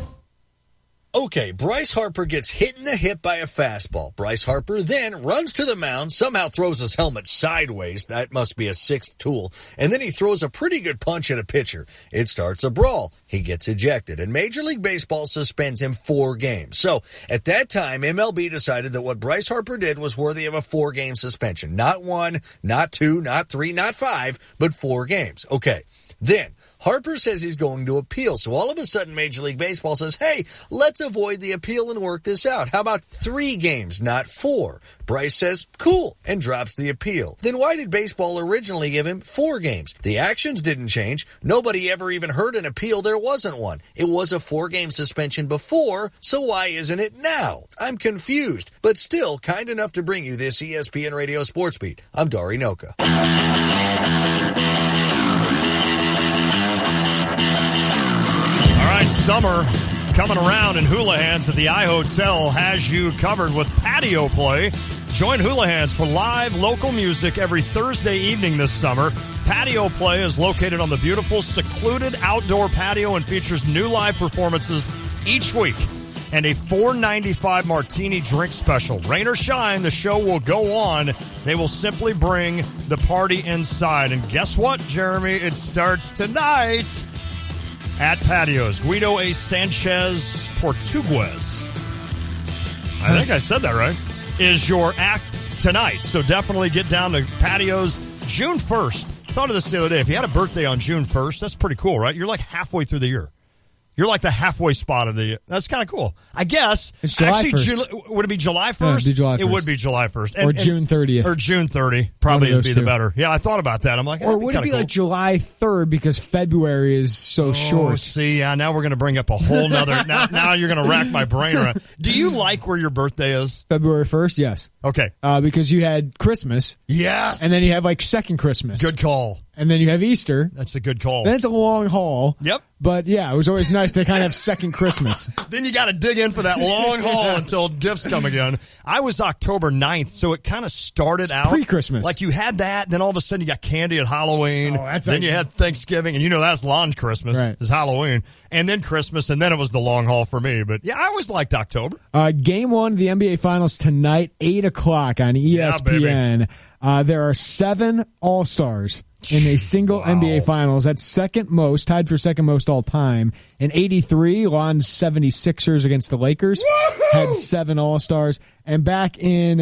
Okay, Bryce Harper gets hit in the hip by a fastball. Bryce Harper then runs to the mound, somehow throws his helmet sideways. That must be a 6th tool. And then he throws a pretty good punch at a pitcher. It starts a brawl. He gets ejected. And Major League Baseball suspends him 4 games. So, at that time, MLB decided that what Bryce Harper did was worthy of a 4-game suspension. Not 1, not 2, not 3, not 5, but 4 games. Okay, then Harper says he's going to appeal. So all of a sudden, Major League Baseball says, hey, let's avoid the appeal and work this out. How about 3 games, not 4? Bryce says, cool, and drops the appeal. Then why did baseball originally give him 4 games? The actions didn't change. Nobody ever even heard an appeal. There wasn't one. It was a 4-game suspension before, so why isn't it now? I'm confused, but still kind enough to bring you this ESPN Radio Sports Beat. I'm Dari Noka. All right, summer coming around, and Houlihan's at the iHotel has you covered with patio play. Join Houlihan's for live local music every Thursday evening this summer. Patio play is located on the beautiful, secluded outdoor patio and features new live performances each week and a $4.95 martini drink special. Rain or shine, the show will go on. They will simply bring the party inside. And guess what, Jeremy? It starts tonight at Patios. Guido A. Sanchez Portugues, I think I said that right, is your act tonight. So definitely get down to Patios June 1st. Thought of this the other day. If you had a birthday on June 1st, that's pretty cool, right? You're like halfway through the year. You're like the halfway spot of the. That's kind of cool. I guess. It's July 1st. Would it be July 1st? Yeah, it'd be July 1st. It would be July 1st. Or June 30th. Or June 30. Probably would be the better. Yeah, I thought about that. I'm like, or would it be cool. like July 3rd because February is so short? See, now we're going to bring up a whole nother. now you're going to rack my brain around. Do you like where your birthday is? February 1st, yes. Okay. Because you had Christmas. Yes. And then you have like second Christmas. Good call. And then you have Easter. That's a good call. Then it's a long haul. Yep. But yeah, it was always nice to kind of have second Christmas. Then you got to dig in for that long haul until gifts come again. I was October 9th, so it kind of started out pre-Christmas. Like you had that, then all of a sudden you got candy at Halloween. Then you had Thanksgiving, and that's Lon's Christmas. Right. It's Halloween. And then Christmas, and then it was the long haul for me. But yeah, I always liked October. Game 1 of the NBA Finals tonight, 8 o'clock on ESPN. There are 7 All-Stars in a single NBA Finals. That's second most, tied for second most all time. In 83, Lon's 76ers against the Lakers had 7 All-Stars. And back in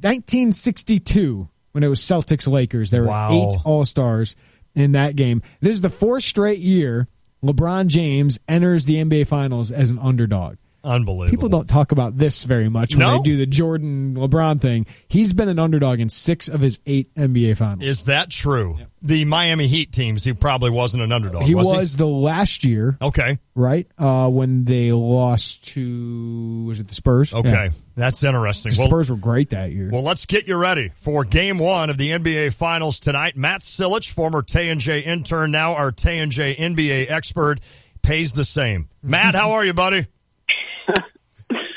1962, when it was Celtics-Lakers, there were 8 All-Stars in that game. This is the 4th straight year LeBron James enters the NBA Finals as an underdog. Unbelievable. People don't talk about this very much when they do the Jordan LeBron thing. He's been an underdog in 6 of his 8 NBA Finals. Is that true? Yep. The Miami Heat teams, he probably wasn't an underdog. He was the last year. Okay. Right? When they lost to, was it the Spurs? Okay. Yeah. That's interesting. The Spurs were great that year. Well, let's get you ready for Game 1 of the NBA Finals tonight. Matt Silich, former Tay and J intern, now our Tay and J NBA expert, pays the same. Matt, how are you, buddy?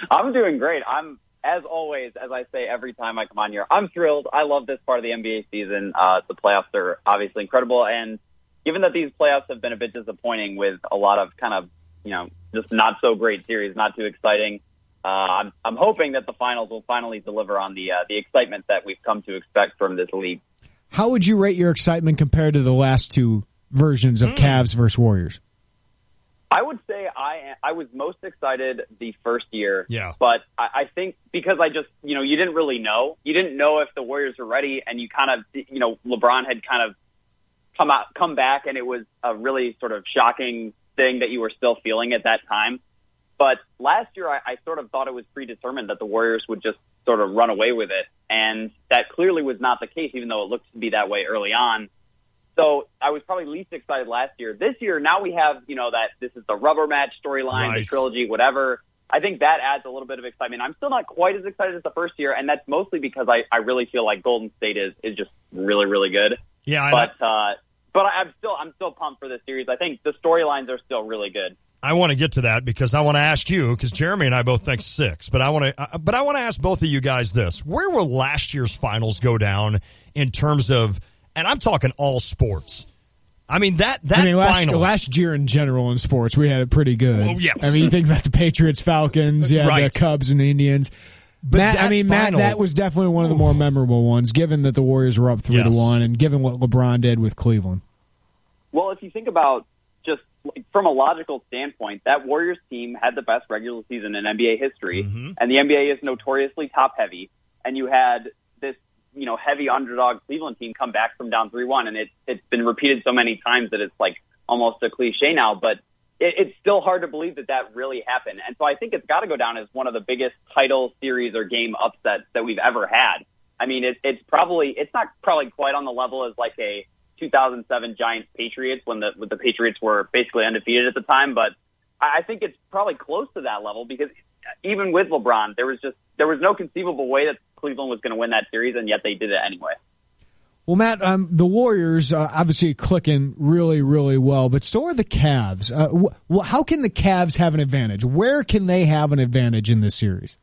I'm doing great. I'm, as always, as I say every time I come on here, I'm thrilled. I love this part of the NBA season. The playoffs are obviously incredible. And given that these playoffs have been a bit disappointing with a lot of kind of, just not so great series, not too exciting, I'm hoping that the finals will finally deliver on the excitement that we've come to expect from this league. How would you rate your excitement compared to the last 2 versions of Cavs versus Warriors? I would say I was most excited the first year. Yeah. But I think because I just, you didn't really know. You didn't know if the Warriors were ready, and you kind of, LeBron had kind of come back, and it was a really sort of shocking thing that you were still feeling at that time. But last year, I sort of thought it was predetermined that the Warriors would just sort of run away with it. And that clearly was not the case, even though it looked to be that way early on. So I was probably least excited last year. This year, now we have, that this is the rubber match storyline, the trilogy, whatever. I think that adds a little bit of excitement. I'm still not quite as excited as the first year, and that's mostly because I really feel like Golden State is just really, really good. Yeah, but I'm still pumped for this series. I think the storylines are still really good. I want to get to that because I want to ask you, because Jeremy and I both think 6, but I want to ask both of you guys this: where will last year's finals go down in terms of? And I'm talking all sports. I mean, last year in general in sports, we had it pretty good. Well, yes. I mean, you think about the Patriots, Falcons, the Cubs and the Indians. Matt, that was definitely one of the more memorable ones, given that the Warriors were up 3-1 and given what LeBron did with Cleveland. Well, if you think about just from a logical standpoint, that Warriors team had the best regular season in NBA history, and the NBA is notoriously top-heavy, and you had this heavy underdog Cleveland team come back from down 3-1, and it's been repeated so many times that it's like almost a cliche now, but it's still hard to believe that really happened. And so I think it's got to go down as one of the biggest title series or game upsets that we've ever had. I mean, it's not probably quite on the level as like a 2007 Giants Patriots when the Patriots were basically undefeated at the time, but I think it's probably close to that level because even with LeBron, there was no conceivable way that Cleveland was going to win that series, and yet they did it anyway. Well, Matt, the Warriors obviously clicking really, really well, but so are the Cavs. How can the Cavs have an advantage? Where can they have an advantage in this series?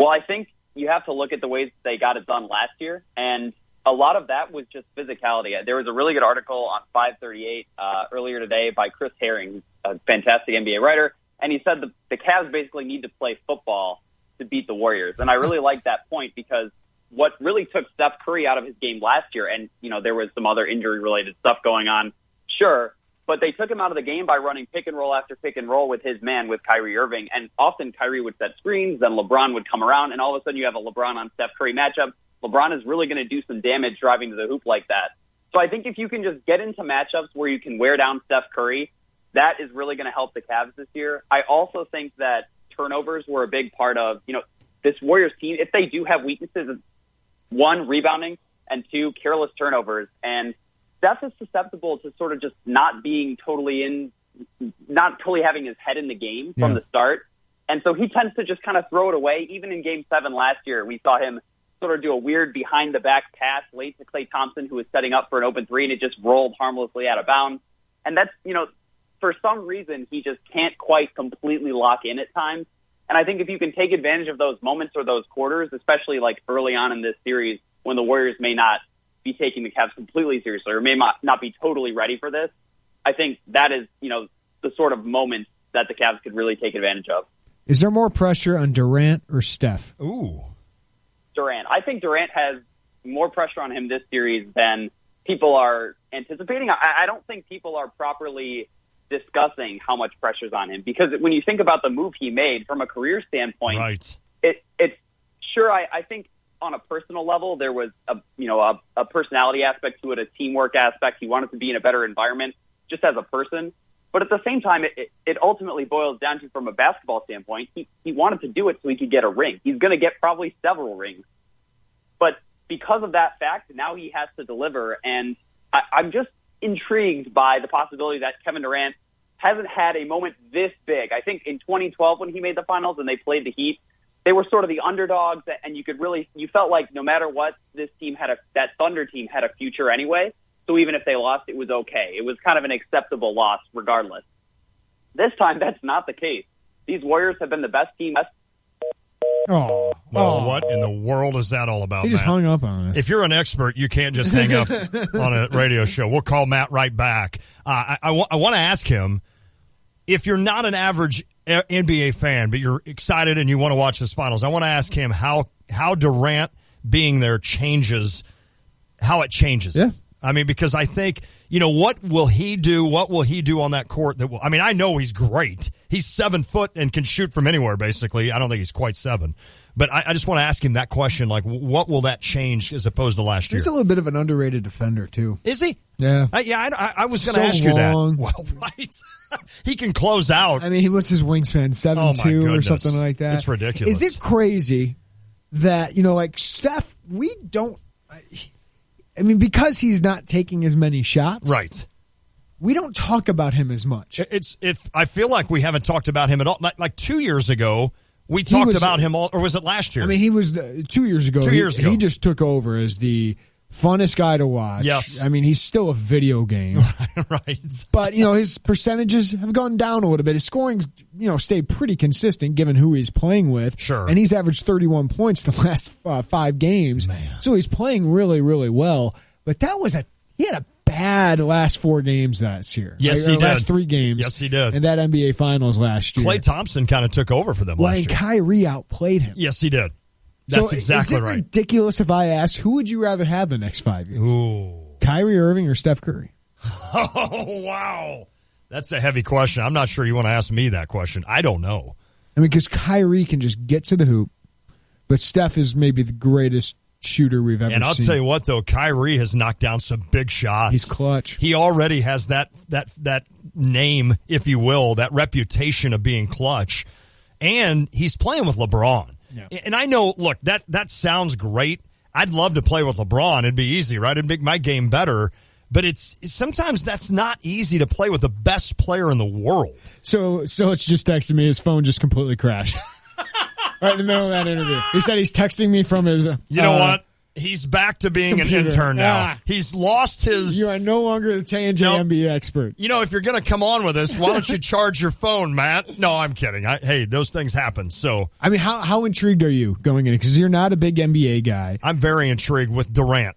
Well, I think you have to look at the ways they got it done last year, and a lot of that was just physicality. There was a really good article on 538 earlier today by Chris Herring, a fantastic NBA writer, and he said the Cavs basically need to play football to beat the Warriors. And I really like that point because what really took Steph Curry out of his game last year, and, there was some other injury-related stuff going on, sure, but they took him out of the game by running pick and roll after pick and roll with his man, with Kyrie Irving, and often Kyrie would set screens, then LeBron would come around, and all of a sudden you have a LeBron on Steph Curry matchup. LeBron is really going to do some damage driving to the hoop like that. So I think if you can just get into matchups where you can wear down Steph Curry, that is really going to help the Cavs this year. I also think that turnovers were a big part of, this Warriors team. If they do have weaknesses, one, rebounding, and two, careless turnovers. And Steph is susceptible to sort of just not totally having his head in the game from the start. And so he tends to just kind of throw it away. Even in Game 7 last year, we saw him sort of do a weird behind-the-back pass late to Klay Thompson, who was setting up for an open three, and it just rolled harmlessly out of bounds. And that's, for some reason, he just can't quite completely lock in at times. And I think if you can take advantage of those moments or those quarters, especially like early on in this series when the Warriors may not be taking the Cavs completely seriously or may not be totally ready for this, I think that is, the sort of moment that the Cavs could really take advantage of. Is there more pressure on Durant or Steph? Ooh. Durant. I think Durant has more pressure on him this series than people are anticipating. I don't think people are properly discussing how much pressure's on him, because when you think about the move he made from a career standpoint, right, it's sure. I think on a personal level there was a personality aspect to it, a teamwork aspect. He wanted to be in a better environment just as a person, but at the same time, it ultimately boils down to, from a basketball standpoint, he wanted to do it so he could get a ring. He's going to get probably several rings, but because of that fact, now he has to deliver, and I'm just intrigued by the possibility that Kevin Durant hasn't had a moment this big. I think in 2012 when he made the finals and they played the Heat, they were sort of the underdogs, and you felt like no matter what, this team that Thunder team had a future anyway. So even if they lost, it was okay. It was kind of an acceptable loss regardless. This time, that's not the case. These Warriors have been the best team. Oh, well, what in the world is that all about, He just Matt? hung up on us. If you're an expert, you can't just hang up on a radio show. We'll call Matt right back. I want to ask him, if you're not an average NBA fan, but you're excited and you want to watch this finals, I want to ask him how Durant being there changes, how it changes. Yeah. I mean, because I think, what will he do? What will he do on that court? I know he's great. He's 7 foot and can shoot from anywhere, basically. I don't think he's quite 7. But I just want to ask him that question, like, what will that change as opposed to last year? He's a little bit of an underrated defender, too. Is he? Yeah. I was going to ask you that. Well, right. He can close out. I mean, what's his wingspan, 7'2" or something like that? It's ridiculous. Is it crazy that, like Steph, we don't... I mean, because he's not taking as many shots, right? We don't talk about him as much. I feel like we haven't talked about him at all. Like 2 years ago, we talked about him all, or was it last year? I mean, he was 2 years ago. 2 years ago, he just took over as the funnest guy to watch. Yes. I mean, he's still a video game. Right. But, his percentages have gone down a little bit. His scoring, stayed pretty consistent given who he's playing with. Sure. And he's averaged 31 points the last 5 games. Man. So he's playing really, really well. But he had a bad last 4 games last year. Yes, he did. Last 3 games. Yes, he did. In that NBA Finals last year. Klay Thompson kind of took over for them last year. And Kyrie outplayed him. Yes, he did. That's exactly right. Is it ridiculous if I ask, who would you rather have the next 5 years? Ooh. Kyrie Irving or Steph Curry? Oh, wow. That's a heavy question. I'm not sure you want to ask me that question. I don't know. I mean, because Kyrie can just get to the hoop, but Steph is maybe the greatest shooter we've ever seen. And I'll tell you what, though, Kyrie has knocked down some big shots. He's clutch. He already has that name, if you will, that reputation of being clutch. And he's playing with LeBron. Yeah. And I know, look, that sounds great. I'd love to play with LeBron. It'd be easy, right? It'd make my game better. But it's sometimes that's not easy to play with the best player in the world. So it's just texting me. His phone just completely crashed. Right in the middle of that interview. He said he's texting me from his... You know what? He's back to being computer. An intern now. He's lost his... You are no longer the Tay and J NBA expert. If you're going to come on with us, why don't you charge your phone, Matt? No, I'm kidding. Hey, those things happen. So, I mean, how intrigued are you going in? Because you're not a big NBA guy. I'm very intrigued with Durant.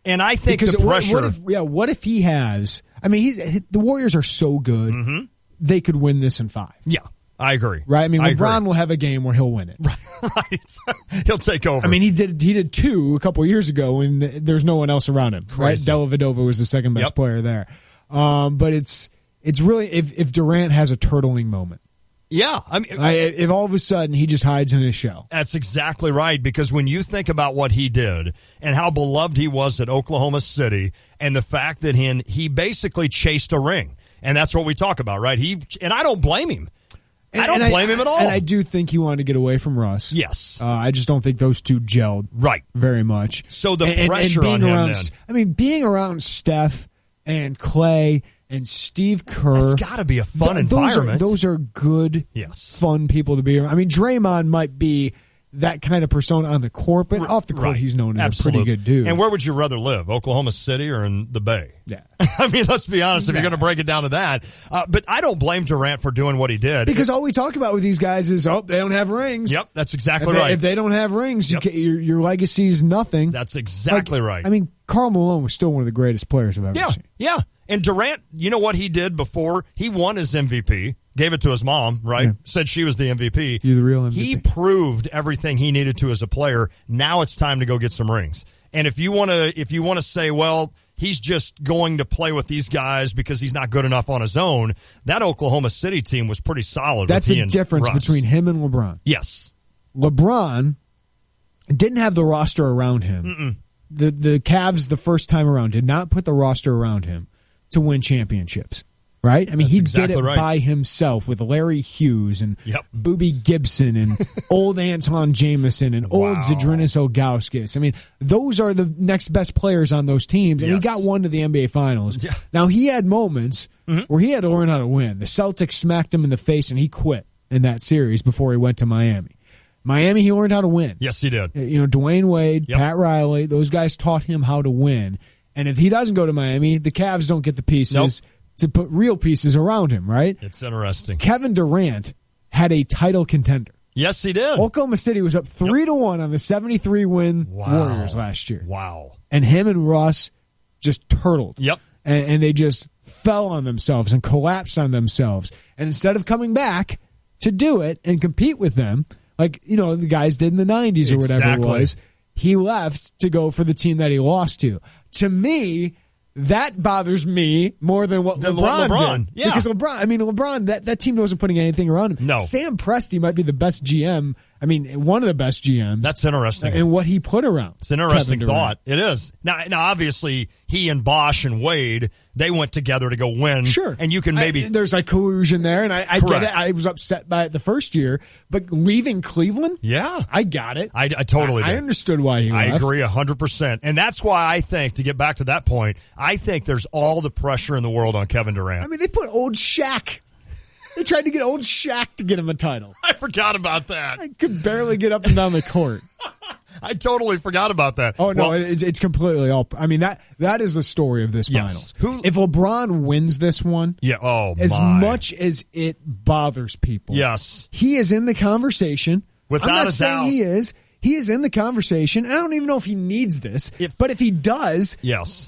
And I think the pressure... What if he has... I mean, the Warriors are so good, they could win this in 5. Yeah. I agree. Right? I mean, LeBron will have a game where he'll win it. Right. He'll take over. I mean, he did 2 a couple years ago when there's no one else around him. Crazy. Right? Dellavedova was the second best player there. But it's really if Durant has a turtling moment. Yeah. I mean, if all of a sudden he just hides in his shell. That's exactly right, because when you think about what he did and how beloved he was at Oklahoma City and the fact that he basically chased a ring. And that's what we talk about, right? And I don't blame him. I don't blame him at all. And I do think he wanted to get away from Russ. Yes. I just don't think those two gelled very much. So the pressure on him then. I mean, being around Steph and Clay and Steve Kerr. It's got to be a fun environment. Those are good, fun people to be around. I mean, Draymond might be that kind of persona on the court, but off the court, he's known as a pretty good dude. And where would you rather live, Oklahoma City or in the Bay? Yeah. I mean, let's be honest, if you're going to break it down to that. But I don't blame Durant for doing what he did. Because all we talk about with these guys is, they don't have rings. Yep, that's exactly right. If they don't have rings, your legacy's nothing. That's exactly right. I mean, Karl Malone was still one of the greatest players I've ever seen. Yeah. And Durant, you know what he did before? He won his MVP. Gave it to his mom, right? Yeah. Said she was the MVP. You're the real MVP. He proved everything he needed to as a player. Now it's time to go get some rings. And if you want to say, well, he's just going to play with these guys because he's not good enough on his own, that Oklahoma City team was pretty solid. That's the difference between him and LeBron. Yes. LeBron didn't have the roster around him. The Cavs, the first time around, did not put the roster around him to win championships. Right? I mean, he did it by himself with Larry Hughes and Boobie Gibson and old Anton Jameson and old Zydrunas Ilgauskas. I mean, those are the next best players on those teams, and he got one to the NBA Finals. Yeah. Now, he had moments where he had to learn how to win. The Celtics smacked him in the face, and he quit in that series before he went to Miami. Miami, he learned how to win. Yes, he did. You know, Dwayne Wade, Pat Riley, those guys taught him how to win. And if he doesn't go to Miami, the Cavs don't get the pieces. Nope. To put real pieces around him, right? It's interesting. Kevin Durant had a title contender. Yes, he did. Oklahoma City was up 3-1 on the 73-win Warriors last year. Wow. And him and Russ just turtled. Yep. And they just fell on themselves and collapsed on themselves. And instead of coming back to do it and compete with them, like, you know, the guys did in the 90s or whatever it was, he left to go for the team that he lost to. To me, that bothers me more than what LeBron did. Yeah. Because LeBron, that team wasn't putting anything around him. No. Sam Presti might be the best GM. I mean, one of the best GMs. That's interesting. And what he put around. It's an interesting thought. It is. Now, obviously, he and Bosch and Wade, they went together to go win. Sure. And you can maybe... there's like collusion there, and I get it. I was upset by it the first year. But leaving Cleveland? Yeah. I got it. I totally did. I understood why he left. I agree 100%. And that's why I think, to get back to that point, I think there's all the pressure in the world on Kevin Durant. I mean, they put old Shaq. They tried to get old Shaq to get him a title. I forgot about that. I could barely get up and down the court. I totally forgot about that. Oh, no, it's completely all... I mean, that is the story of this finals. If LeBron wins this one, as much as it bothers people, he is in the conversation. Without I'm not a saying doubt. he is. He is in the conversation. I don't even know if he needs this, but if he does,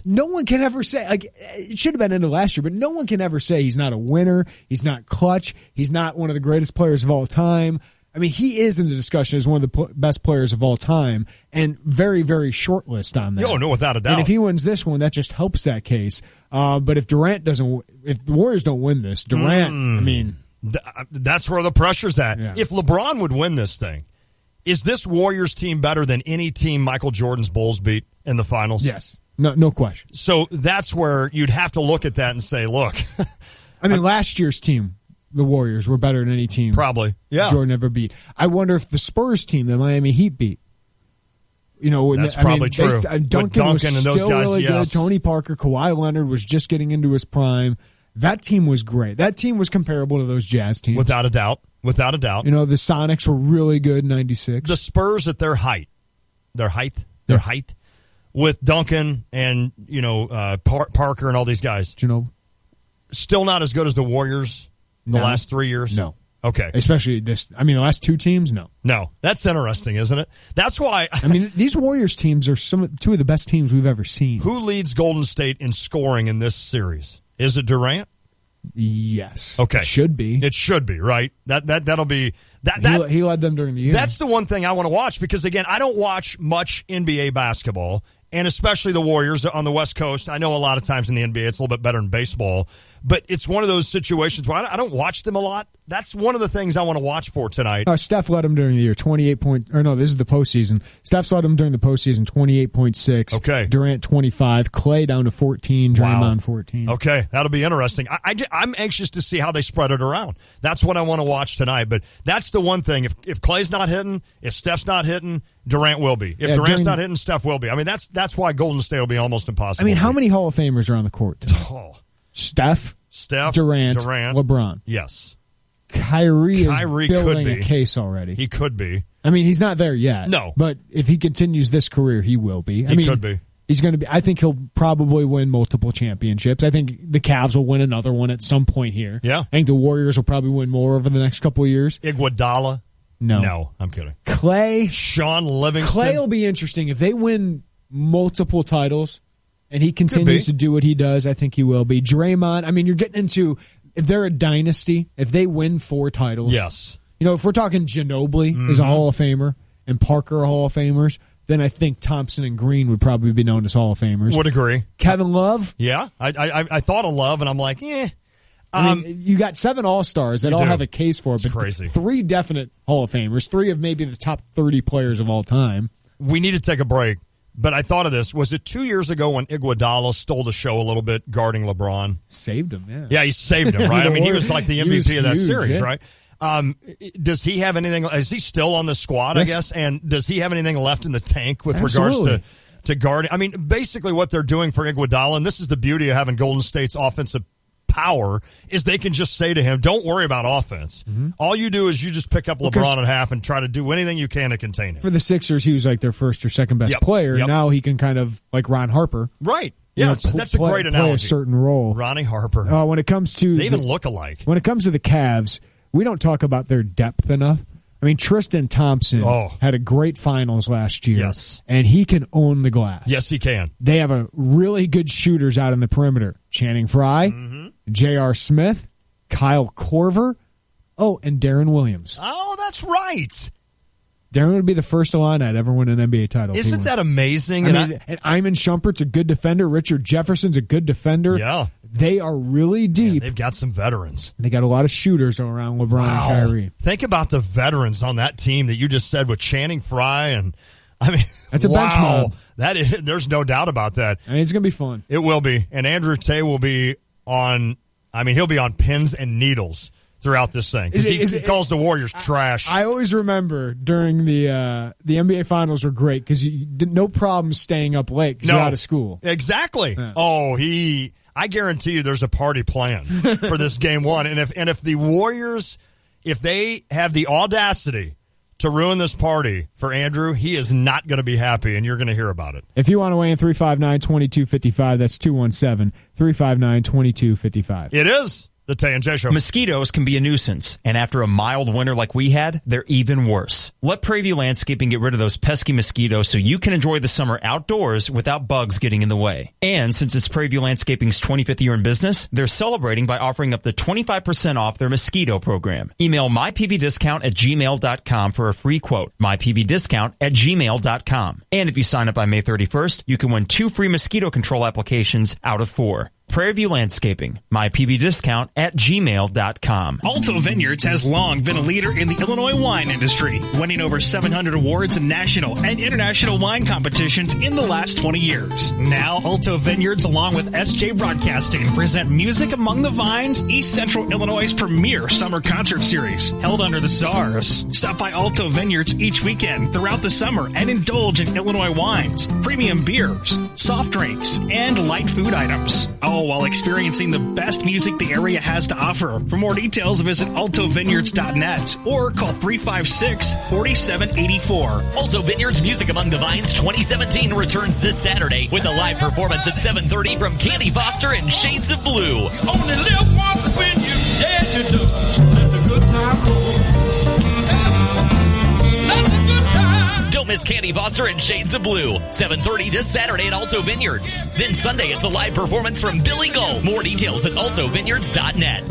no one can ever say, like, it should have been into last year, but no one can ever say he's not a winner, he's not clutch, he's not one of the greatest players of all time. I mean, he is in the discussion as one of the best players of all time, and very, very short list on that. No, without a doubt. And if he wins this one, that just helps that case. But if Durant doesn't, if the Warriors don't win this, Durant, I mean, that's where the pressure's at. Yeah. If LeBron would win this thing, is this Warriors team better than any team Michael Jordan's Bulls beat in the finals? Yes. No question. So that's where you'd have to look at that and say, look. I mean, last year's team, the Warriors, were better than any team probably Jordan ever beat. I wonder if the Spurs team, the Miami Heat, beat. You know, that's probably true. Duncan was and still those guys, really good. Tony Parker, Kawhi Leonard was just getting into his prime. That team was great. That team was comparable to those Jazz teams. Without a doubt. Without a doubt. You know, the Sonics were really good in 96. The Spurs at their height, with Duncan and, you know, Parker and all these guys. Ginobili. Still not as good as the Warriors the last 3 years? No. Okay. Especially the last two teams, no. No. That's interesting, isn't it? That's why. I mean, these Warriors teams are two of the best teams we've ever seen. Who leads Golden State in scoring in this series? Is it Durant? Yes. Okay. It should be. It should be, right? That'll be that. He led them during the year. That's the one thing I want to watch because, again, I don't watch much NBA basketball, and especially the Warriors on the West Coast. I know a lot of times in the NBA it's a little bit better in baseball, but it's one of those situations where I don't watch them a lot. that's one of the things I want to watch for tonight. Steph led him during the year, 28 point. Or no, this is the postseason. Steph's led him during the postseason, 28.6. Okay. Durant 25. Clay down to 14. Draymond 14. Okay, that'll be interesting. I'm anxious to see how they spread it around. That's what I want to watch tonight. But that's the one thing. If Clay's not hitting, if Steph's not hitting, Durant will be. If Durant's not hitting, Steph will be. I mean, that's why Golden State will be almost impossible. I mean, how many Hall of Famers are on the court tonight? Steph, Durant, LeBron. Yes. Kyrie is building a case already. He could be. I mean, he's not there yet. No. But if he continues this career, he will be. He could be. He's going to be. I think he'll probably win multiple championships. I think the Cavs will win another one at some point here. Yeah. I think the Warriors will probably win more over the next couple of years. Iguodala? No, I'm kidding. Clay? Sean Livingston? Clay will be interesting. If they win multiple titles and he continues to do what he does, I think he will be. Draymond, I mean, you're getting into, if they're a dynasty, if they win 4 titles. Yes. You know, if we're talking Ginobili is a Hall of Famer and Parker are Hall of Famers, then I think Thompson and Green would probably be known as Hall of Famers. Would agree. Kevin Love? Yeah. I thought of Love, and I'm like, I mean, you got 7 All-Stars that all have a case for it, but crazy. 3 definite Hall of Famers, 3 of maybe the top 30 players of all time. We need to take a break, but I thought of this. Was it 2 years ago when Iguodala stole the show a little bit guarding LeBron? Saved him, yeah. Yeah, he saved him, right? I mean, he was like the MVP of that series, yeah. right? Does he have anything? Is he still on the squad, I guess? And does he have anything left in the tank with regards to guarding? I mean, basically what they're doing for Iguodala, and this is the beauty of having Golden State's offensive power, is they can just say to him, don't worry about offense. All you do is you just pick up LeBron at half and try to do anything you can to contain him. For the Sixers, he was like their first or second best player. Now he can kind of, like Ron Harper. Right. Yeah, that's a great analogy. Play a certain role. Ronnie Harper. When it comes to they even look alike. When it comes to the Cavs, we don't talk about their depth enough. I mean, Tristan Thompson had a great finals last year. Yes. And he can own the glass. Yes, he can. They have a really good shooters out in the perimeter. Channing Frye, J.R. Smith, Kyle Korver, and Darren Williams. Oh, that's right. Darren would be the first Illini to ever win an NBA title. Isn't that amazing? And Iman Shumpert's a good defender. Richard Jefferson's a good defender. Yeah. They are really deep. Man, they've got some veterans. They got a lot of shooters around LeBron and Kyrie. Think about the veterans on that team that you just said with Channing Frye and I mean, that's a bench mob. That is, there's no doubt about that. I mean, it's going to be fun. It will be. And Andrew Tay will be on, he'll be on pins and needles throughout this thing. Because he calls the Warriors trash. I always remember during the NBA Finals were great because you did no problem staying up late because you're out of school. Exactly. Yeah. I guarantee you there's a party planned for this game 1. And if the Warriors, if they have the audacity to ruin this party for Andrew, he is not going to be happy, and you're going to hear about it. If you want to weigh in, 359-2255, that's 217-359-2255. It is the Tay and J Show. Mosquitoes can be a nuisance, and after a mild winter like we had, they're even worse. Let Prairie Landscaping get rid of those pesky mosquitoes so you can enjoy the summer outdoors without bugs getting in the way. And since it's Prairie Landscaping's 25th year in business, they're celebrating by offering up to 25% off their mosquito program. Email mypvdiscount@gmail.com for a free quote. mypvdiscount@gmail.com. And if you sign up by May 31st, you can win 2 free mosquito control applications out of 4. Prairie View Landscaping, mypvdiscount@gmail.com. Alto Vineyards has long been a leader in the Illinois wine industry, winning over 700 awards in national and international wine competitions in the last 20 years. Now, Alto Vineyards, along with SJ Broadcasting, present Music Among the Vines, East Central Illinois' premier summer concert series, held under the stars. Stop by Alto Vineyards each weekend throughout the summer and indulge in Illinois wines, premium beers, soft drinks, and light food items. All while experiencing the best music the area has to offer. For more details, visit altovineyards.net or call 356-4784. Alto Vineyards Music Among the Vines 2017 returns this Saturday with a live performance at 7:30 from Candy Foster and Shades of Blue. Only live once when you're dead, you do. Let the good time roll. Let the good time. Don't miss Candy Foster and Shades of Blue. 7:30 this Saturday at Alto Vineyards. Then Sunday, it's a live performance from Billy Gull. More details at altovineyards.net.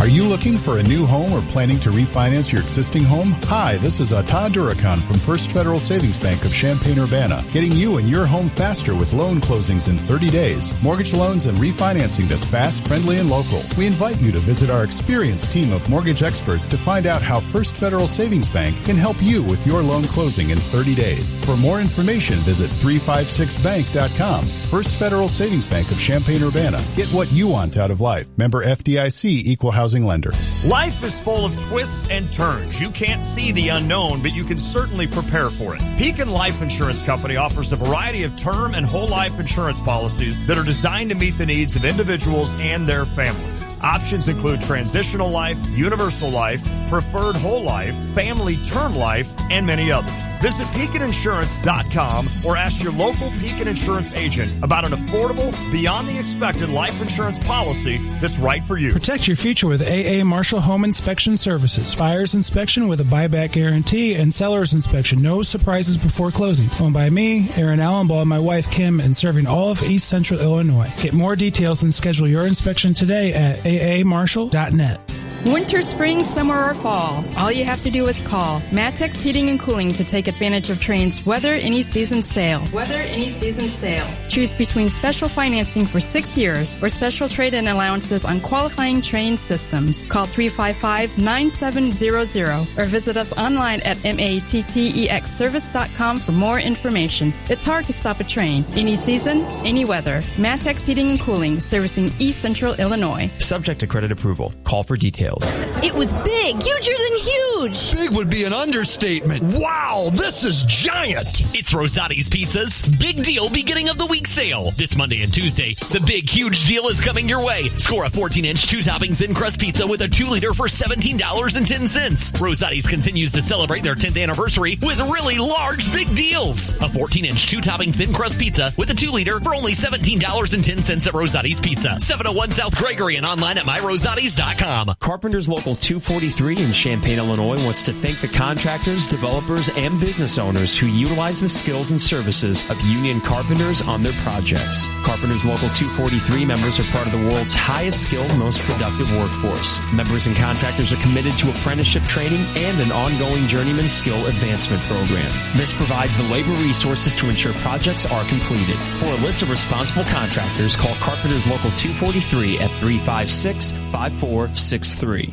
Are you looking for a new home or planning to refinance your existing home? Hi, this is Todd Durakan from First Federal Savings Bank of Champaign-Urbana, getting you and your home faster with loan closings in 30 days, mortgage loans and refinancing that's fast, friendly, and local. We invite you to visit our experienced team of mortgage experts to find out how First Federal Savings Bank can help you with your loan closing in 30 days. For more information, visit 356bank.com. First Federal Savings Bank of Champaign-Urbana. Get what you want out of life. Member FDIC, Equal Housing Lender. Life is full of twists and turns. You can't see the unknown, but you can certainly prepare for it. Pekin Life Insurance Company offers a variety of term and whole life insurance policies that are designed to meet the needs of individuals and their families. Options include transitional life, universal life, preferred whole life, family term life, and many others. Visit PekinInsurance.com or ask your local Pekin Insurance agent about an affordable, beyond the expected life insurance policy that's right for you. Protect your future with AA Marshall Home Inspection Services. Buyer's inspection with a buyback guarantee and seller's inspection. No surprises before closing. Owned by me, Aaron Allenbaugh, and my wife Kim, and serving all of East Central Illinois. Get more details and schedule your inspection today at aamarshall.net. Winter, spring, summer, or fall, all you have to do is call Matex Heating and Cooling to take advantage of Train's Weather Any Season sale. Weather Any Season sale. Choose between special financing for 6 years or special trade-in allowances on qualifying Train systems. Call 355-9700 or visit us online at mattexservice.com for more information. It's hard to stop a train. Any season, any weather. Matex Heating and Cooling, servicing East Central Illinois. Subject to credit approval. Call for details. It was big, huger than huge. Big would be an understatement. Wow, this is giant. It's Rosati's Pizza's Big Deal Beginning of the Week sale. This Monday and Tuesday, the big, huge deal is coming your way. Score a 14-inch, 2-topping thin crust pizza with a 2-liter for $17.10. Rosati's continues to celebrate their 10th anniversary with really large, big deals. A 14-inch, 2-topping thin crust pizza with a 2-liter for only $17.10 at Rosati's Pizza. 701 South Gregory and online at myrosatis.com. Carpenters Local 243 in Champaign, Illinois wants to thank the contractors, developers, and business owners who utilize the skills and services of union carpenters on their projects. Carpenters Local 243 members are part of the world's highest skilled, most productive workforce. Members and contractors are committed to apprenticeship training and an ongoing journeyman skill advancement program. This provides the labor resources to ensure projects are completed. For a list of responsible contractors, call Carpenters Local 243 at 356-5463.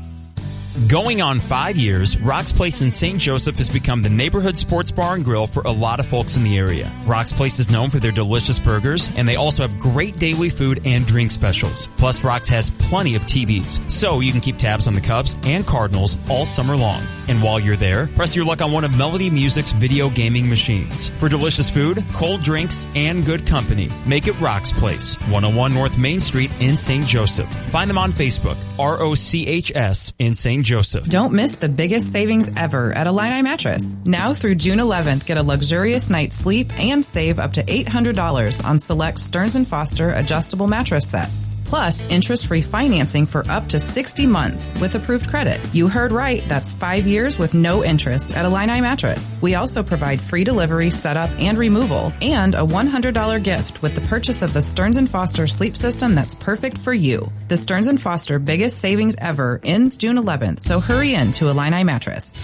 Going on 5 years, Rock's Place in St. Joseph has become the neighborhood sports bar and grill for a lot of folks in the area. Rock's Place is known for their delicious burgers, and they also have great daily food and drink specials. Plus, Rock's has plenty of TVs, so you can keep tabs on the Cubs and Cardinals all summer long. And while you're there, press your luck on one of Melody Music's video gaming machines. For delicious food, cold drinks, and good company, make it Rock's Place, 101 North Main Street in St. Joseph. Find them on Facebook, ROCHS in St. Joseph. Don't miss the biggest savings ever at Illini Mattress. Now through June 11th, get a luxurious night's sleep and save up to $800 on select Stearns & Foster adjustable mattress sets. Plus, interest-free financing for up to 60 months with approved credit. You heard right. That's 5 years with no interest at Illini Mattress. We also provide free delivery, setup, and removal, and a $100 gift with the purchase of the Stearns & Foster sleep system that's perfect for you. The Stearns & Foster biggest savings ever ends June 11th, so hurry in to Illini Mattress.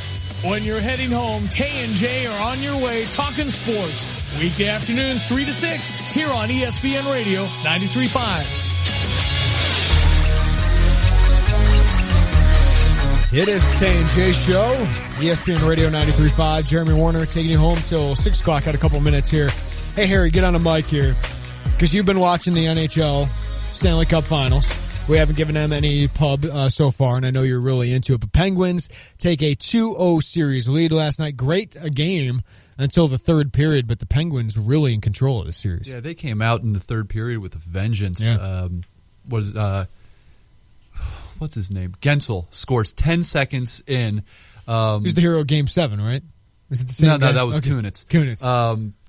When you're heading home, Tay and J are on your way talking sports. Weekday afternoons 3 to 6 here on ESPN Radio 93.5. It is the Tay and J Show, ESPN Radio 93.5. Jeremy Warner taking you home till 6 o'clock. Got a couple minutes here. Hey, Harry, get on the mic here because you've been watching the NHL Stanley Cup Finals. We haven't given them any pub so far, and I know you're really into it. But Penguins take a 2-0 series lead last night. Great game until the third period, but the Penguins really in control of the series. Yeah, they came out in the third period with a vengeance. Yeah. What's his name? Gensel scores 10 seconds in. He's the hero of Game 7, right? Was it the same guy? No, that was okay. Kunitz.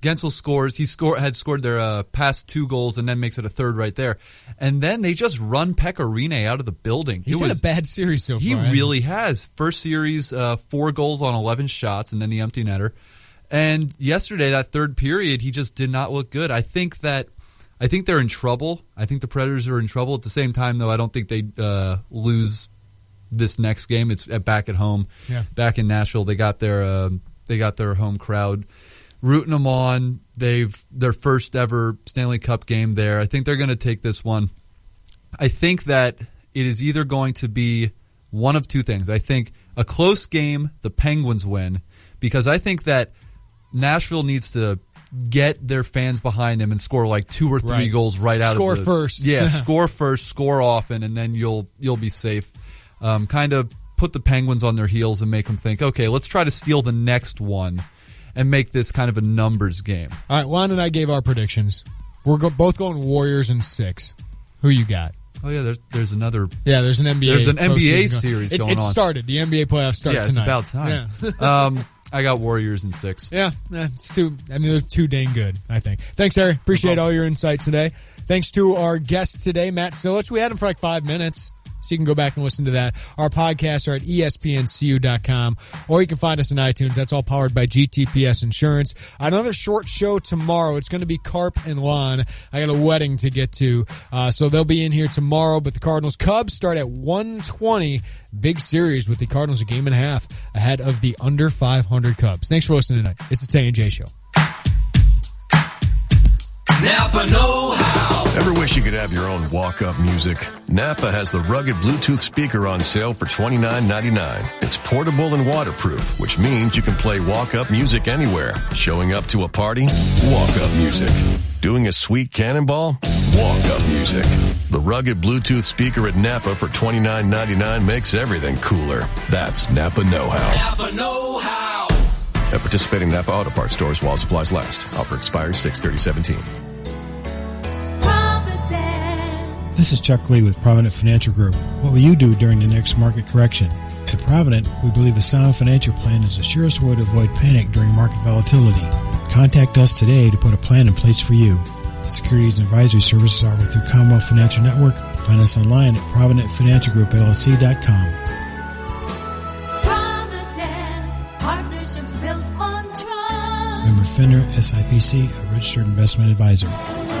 Gensel scores. He had scored their past 2 goals and then makes it a third right there. And then they just run Pekka Rinne out of the building. He's had a bad series so far. He really has. First series, 4 goals on 11 shots and then the empty netter. And yesterday, that third period, he just did not look good. I think they're in trouble. I think the Predators are in trouble. At the same time, though, I don't think they lose this next game. It's back at home, back in Nashville. They got their home crowd rooting them on. Their first ever Stanley Cup game there. I think they're going to take this one. I think that it is either going to be one of two things. I think a close game, the Penguins win, because I think that Nashville needs to get their fans behind them and score like 2 or 3 goals right out score of the first. Yeah, score first, score often, and then you'll be safe. Kind of put the Penguins on their heels and make them think, okay, let's try to steal the next one and make this kind of a numbers game. All right, Juan and I gave our predictions. We're both going Warriors in 6. Who you got? Oh yeah, there's another. Yeah, there's an NBA. There's an NBA series going on. It started. The NBA playoffs start tonight. Yeah, it's about time. Yeah. I got Warriors in 6. Yeah, it's too. I mean, they're too dang good, I think. Thanks, Harry. Appreciate all your insight today. Thanks to our guest today, Matt Silich. We had him for like 5 minutes, so you can go back and listen to that. Our podcasts are at espncu.com, or you can find us on iTunes. That's all powered by GTPS Insurance. Another short show tomorrow. It's going to be Carp and Lon. I got a wedding to get to, so they'll be in here tomorrow. But the Cardinals-Cubs start at 1:20. Big series with the Cardinals a game and a half ahead of the under 500 Cubs. Thanks for listening tonight. It's the Tay and J Show. Napa know-how. Ever wish you could have your own walk-up music? Napa has the rugged Bluetooth speaker on sale for $29.99. It's portable and waterproof, which means you can play walk-up music anywhere. Showing up to a party? Walk-up music. Doing a sweet cannonball? Walk-up music. The rugged Bluetooth speaker at Napa for $29.99 makes everything cooler. That's Napa know-how. Napa know-how. At participating Napa Auto Parts stores while supplies last. Offer expires 6/30/17. This is Chuck Lee with Provident Financial Group. What will you do during the next market correction? At Provident, we believe a sound financial plan is the surest way to avoid panic during market volatility. Contact us today to put a plan in place for you. The securities and advisory services are through Commonwealth Financial Network. Find us online at ProvidentFinancialGroupLLC.com. Provident, partnerships built on trust. Member FINRA SIPC, a registered investment advisor.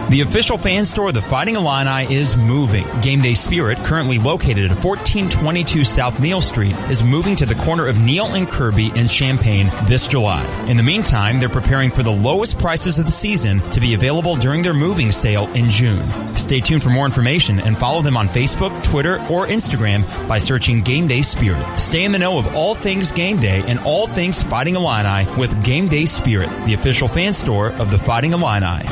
The official fan store of the Fighting Illini is moving. Game Day Spirit, currently located at 1422 South Neal Street, is moving to the corner of Neal and Kirby in Champaign this July. In the meantime, they're preparing for the lowest prices of the season to be available during their moving sale in June. Stay tuned for more information and follow them on Facebook, Twitter, or Instagram by searching Game Day Spirit. Stay in the know of all things Game Day and all things Fighting Illini with Game Day Spirit, the official fan store of the Fighting Illini.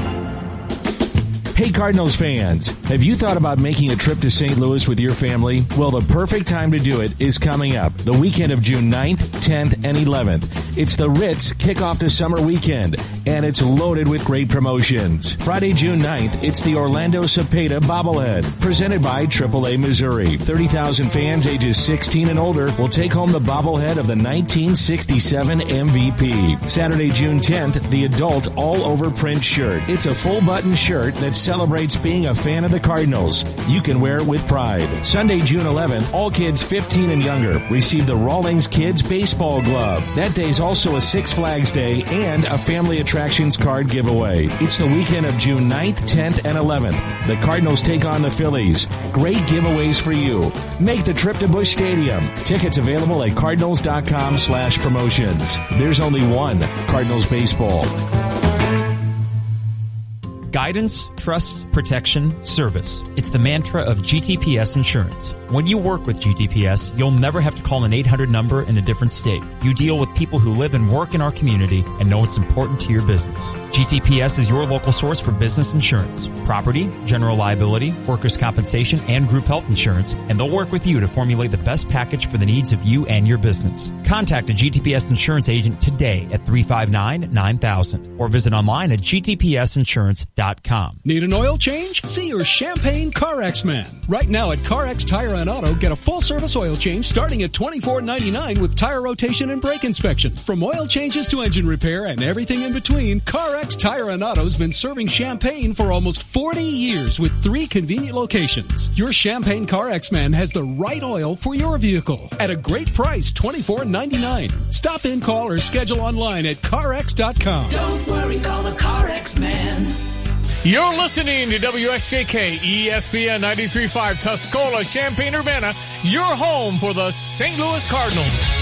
Hey Cardinals fans, have you thought about making a trip to St. Louis with your family? Well, the perfect time to do it is coming up, the weekend of June 9th, 10th, and 11th. It's the Ritz Kickoff to Summer Weekend, and it's loaded with great promotions. Friday, June 9th, it's the Orlando Cepeda Bobblehead, presented by AAA Missouri. 30,000 fans ages 16 and older will take home the bobblehead of the 1967 MVP. Saturday, June 10th, the adult all-over print shirt. It's a full-button shirt that's celebrates being a fan of the Cardinals. You can wear it with pride. Sunday, June 11th, all kids 15 and younger receive the Rawlings Kids Baseball Glove. That day's also a Six Flags Day and a Family Attractions card giveaway. It's the weekend of June 9th, 10th, and 11th. The Cardinals take on the Phillies. Great giveaways for you. Make the trip to Busch Stadium. Tickets available at cardinals.com/promotions. There's only one Cardinals baseball. Guidance, trust, protection, service. It's the mantra of GTPS Insurance. When you work with GTPS, you'll never have to call an 800 number in a different state. You deal with people who live and work in our community and know it's important to your business. GTPS is your local source for business insurance, property, general liability, workers' compensation, and group health insurance, and they'll work with you to formulate the best package for the needs of you and your business. Contact a GTPS insurance agent today at 359-9000 or visit online at gtpsinsurance.com. Need an oil change? See your Champaign CarX man. Right now at CarX Tire and Auto, get a full-service oil change starting at $24.99 with tire rotation and brake inspection. From oil changes to engine repair and everything in between, CarX Tire and Auto has been serving Champaign for almost 40 years with 3 convenient locations. Your Champaign CarX man has the right oil for your vehicle at a great price, $24.99. Stop in, call, or schedule online at CarX.com. Don't worry, call the CarX man. You're listening to WSJK ESPN 93.5 Tuscola, Champaign-Urbana, your home for the St. Louis Cardinals.